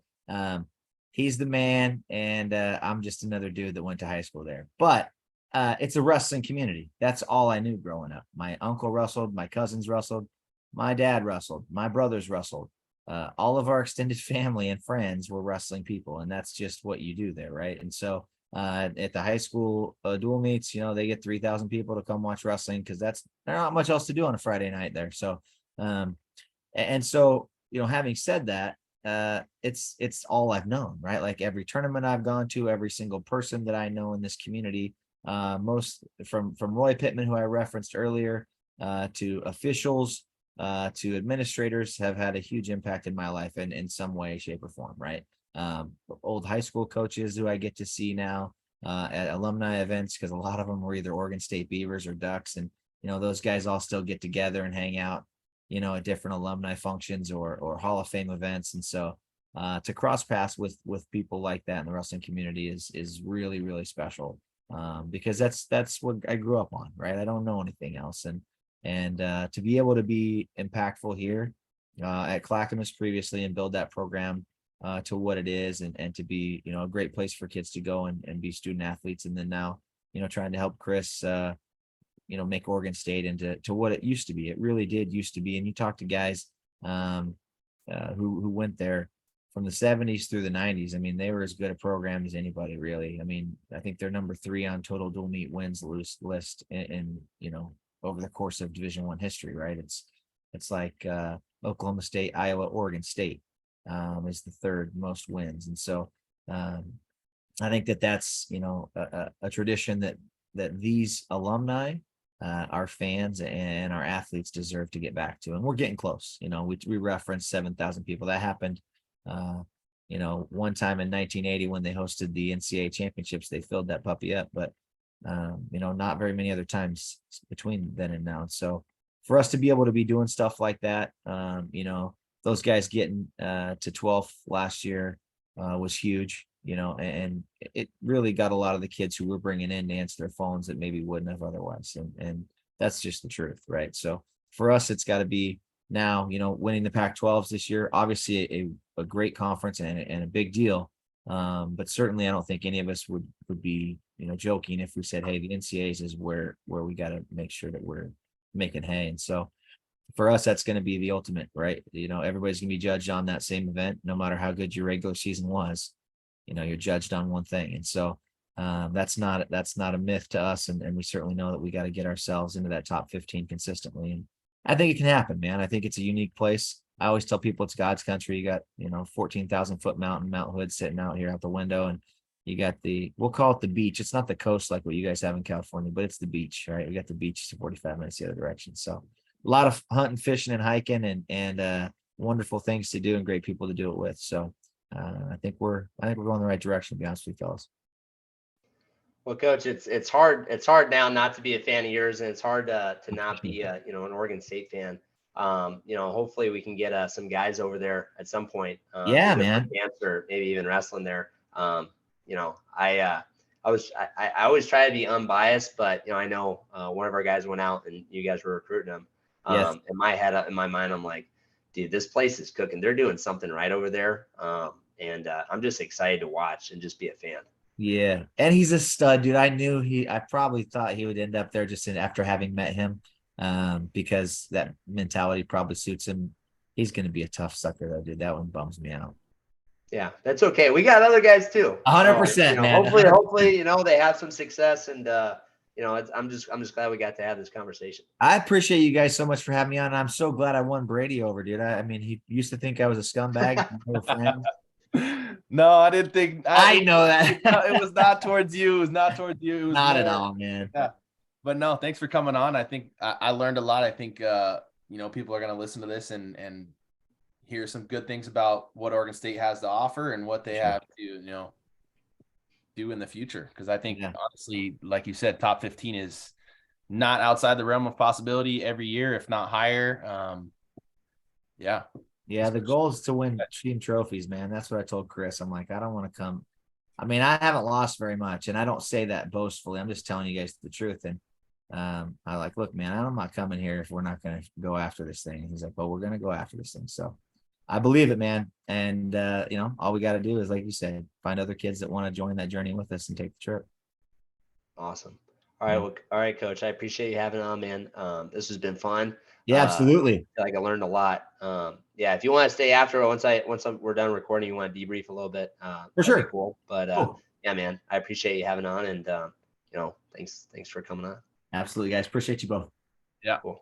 he's the man, and I'm just another dude that went to high school there. But it's a wrestling community. That's all I knew growing up. My uncle wrestled. My cousins wrestled. My dad wrestled. My brothers wrestled. All of our extended family and friends were wrestling people, and that's just what you do there, right? And so at the high school dual meets, they get 3,000 people to come watch wrestling because there's not much else to do on a Friday night there. So and so having said that, it's all I've known, right? Like every tournament I've gone to, every single person that I know in this community, most from Roy Pittman, who I referenced earlier, to officials, to administrators, have had a huge impact in my life in some way, shape, or form, right? Old high school coaches who I get to see now at alumni events, because a lot of them were either Oregon State Beavers or Ducks, and those guys all still get together and hang out at different alumni functions or Hall of Fame events. And so to cross paths with people like that in the wrestling community is really, really special, because that's what I grew up on, right? I don't know anything else. And to be able to be impactful here at Clackamas previously and build that program to what it is, and to be, a great place for kids to go and be student athletes. And then now, trying to help Chris, make Oregon State into what it used to be. It really did used to be. And you talk to guys who went there from the 70s through the 90s. I mean, they were as good a program as anybody, really. I mean, I think they're number 3 on total dual meet wins list in over the course of Division I history, right? It's like Oklahoma State, Iowa, Oregon State is the 3rd most wins. And so I think that's a tradition that these alumni, our fans and our athletes deserve to get back to. And we're getting close. We referenced 7,000 people. That happened one time in 1980 when they hosted the NCAA championships. They filled that puppy up, but not very many other times between then and now. So for us to be able to be doing stuff like that, those guys getting to 12th last year was huge, and it really got a lot of the kids who we're bringing in to answer their phones that maybe wouldn't have otherwise. And that's just the truth, right? So for us, it's got to be now, winning the Pac-12s this year, obviously a great conference and a big deal. But certainly I don't think any of us would be, joking if we said, hey, the NCAAs is where we got to make sure that we're making hay. And so for us, that's going to be the ultimate, right? Everybody's going to be judged on that same event, no matter how good your regular season was. You're judged on one thing. And so that's not a myth to us. And we certainly know that we got to get ourselves into that top 15 consistently. And I think it can happen, man. I think it's a unique place. I always tell people it's God's country. You got, 14,000 foot Mount Hood sitting out here out the window, and you got we'll call it the beach. It's not the coast like what you guys have in California, but it's the beach, right? We got the beach to 45 minutes the other direction. So a lot of hunting, fishing, and hiking, and wonderful things to do and great people to do it with. So I think we're going the right direction, to be honest with you, fellas. Well, Coach, it's hard now not to be a fan of yours, and it's hard to not be an Oregon State fan. Hopefully we can get some guys over there at some point. Yeah, man. Dance or maybe even wrestling there. I always try to be unbiased, but I know one of our guys went out and you guys were recruiting him. Yes. In my mind, I'm like, dude, this place is cooking. They're doing something right over there. And I'm just excited to watch and just be a fan. Yeah. And he's a stud, dude. I probably thought he would end up there just after having met him, because that mentality probably suits him. He's going to be a tough sucker though, dude. That one bums me out. Yeah, that's okay. We got other guys too. 100%, man. Hopefully, 100%. hopefully, they have some success, and I'm just glad we got to have this conversation. I appreciate you guys so much for having me on. I'm so glad I won Brady over, dude. I mean, he used to think I was a scumbag. We were friends. No, I didn't think. I know that. It was not towards you. It was not towards you. It was not at all, man. Yeah. But no, thanks for coming on. I think I learned a lot. I think people are going to listen to this and hear some good things about what Oregon State has to offer and what they have to do in the future. Because I think honestly, like you said, top 15 is not outside the realm of possibility every year, if not higher. Yeah. The goal is to win team trophies, man. That's what I told Chris. I'm like, I don't want to come. I mean, I haven't lost very much, and I don't say that boastfully. I'm just telling you guys the truth. And I like, look, man, I'm not coming here if we're not going to go after this thing. And he's like, well, we're going to go after this thing. So I believe it, man. And all we got to do is, like you said, find other kids that want to join that journey with us and take the trip. Awesome. All right. Well, all right, Coach. I appreciate you having on, man. This has been fun. Yeah, absolutely. I feel like I learned a lot. If you want to stay after, once we're done recording, you want to debrief a little bit. For sure. Cool. But yeah, man, I appreciate you having on, and thanks for coming on. Absolutely, guys. Appreciate you both. Yeah. Cool.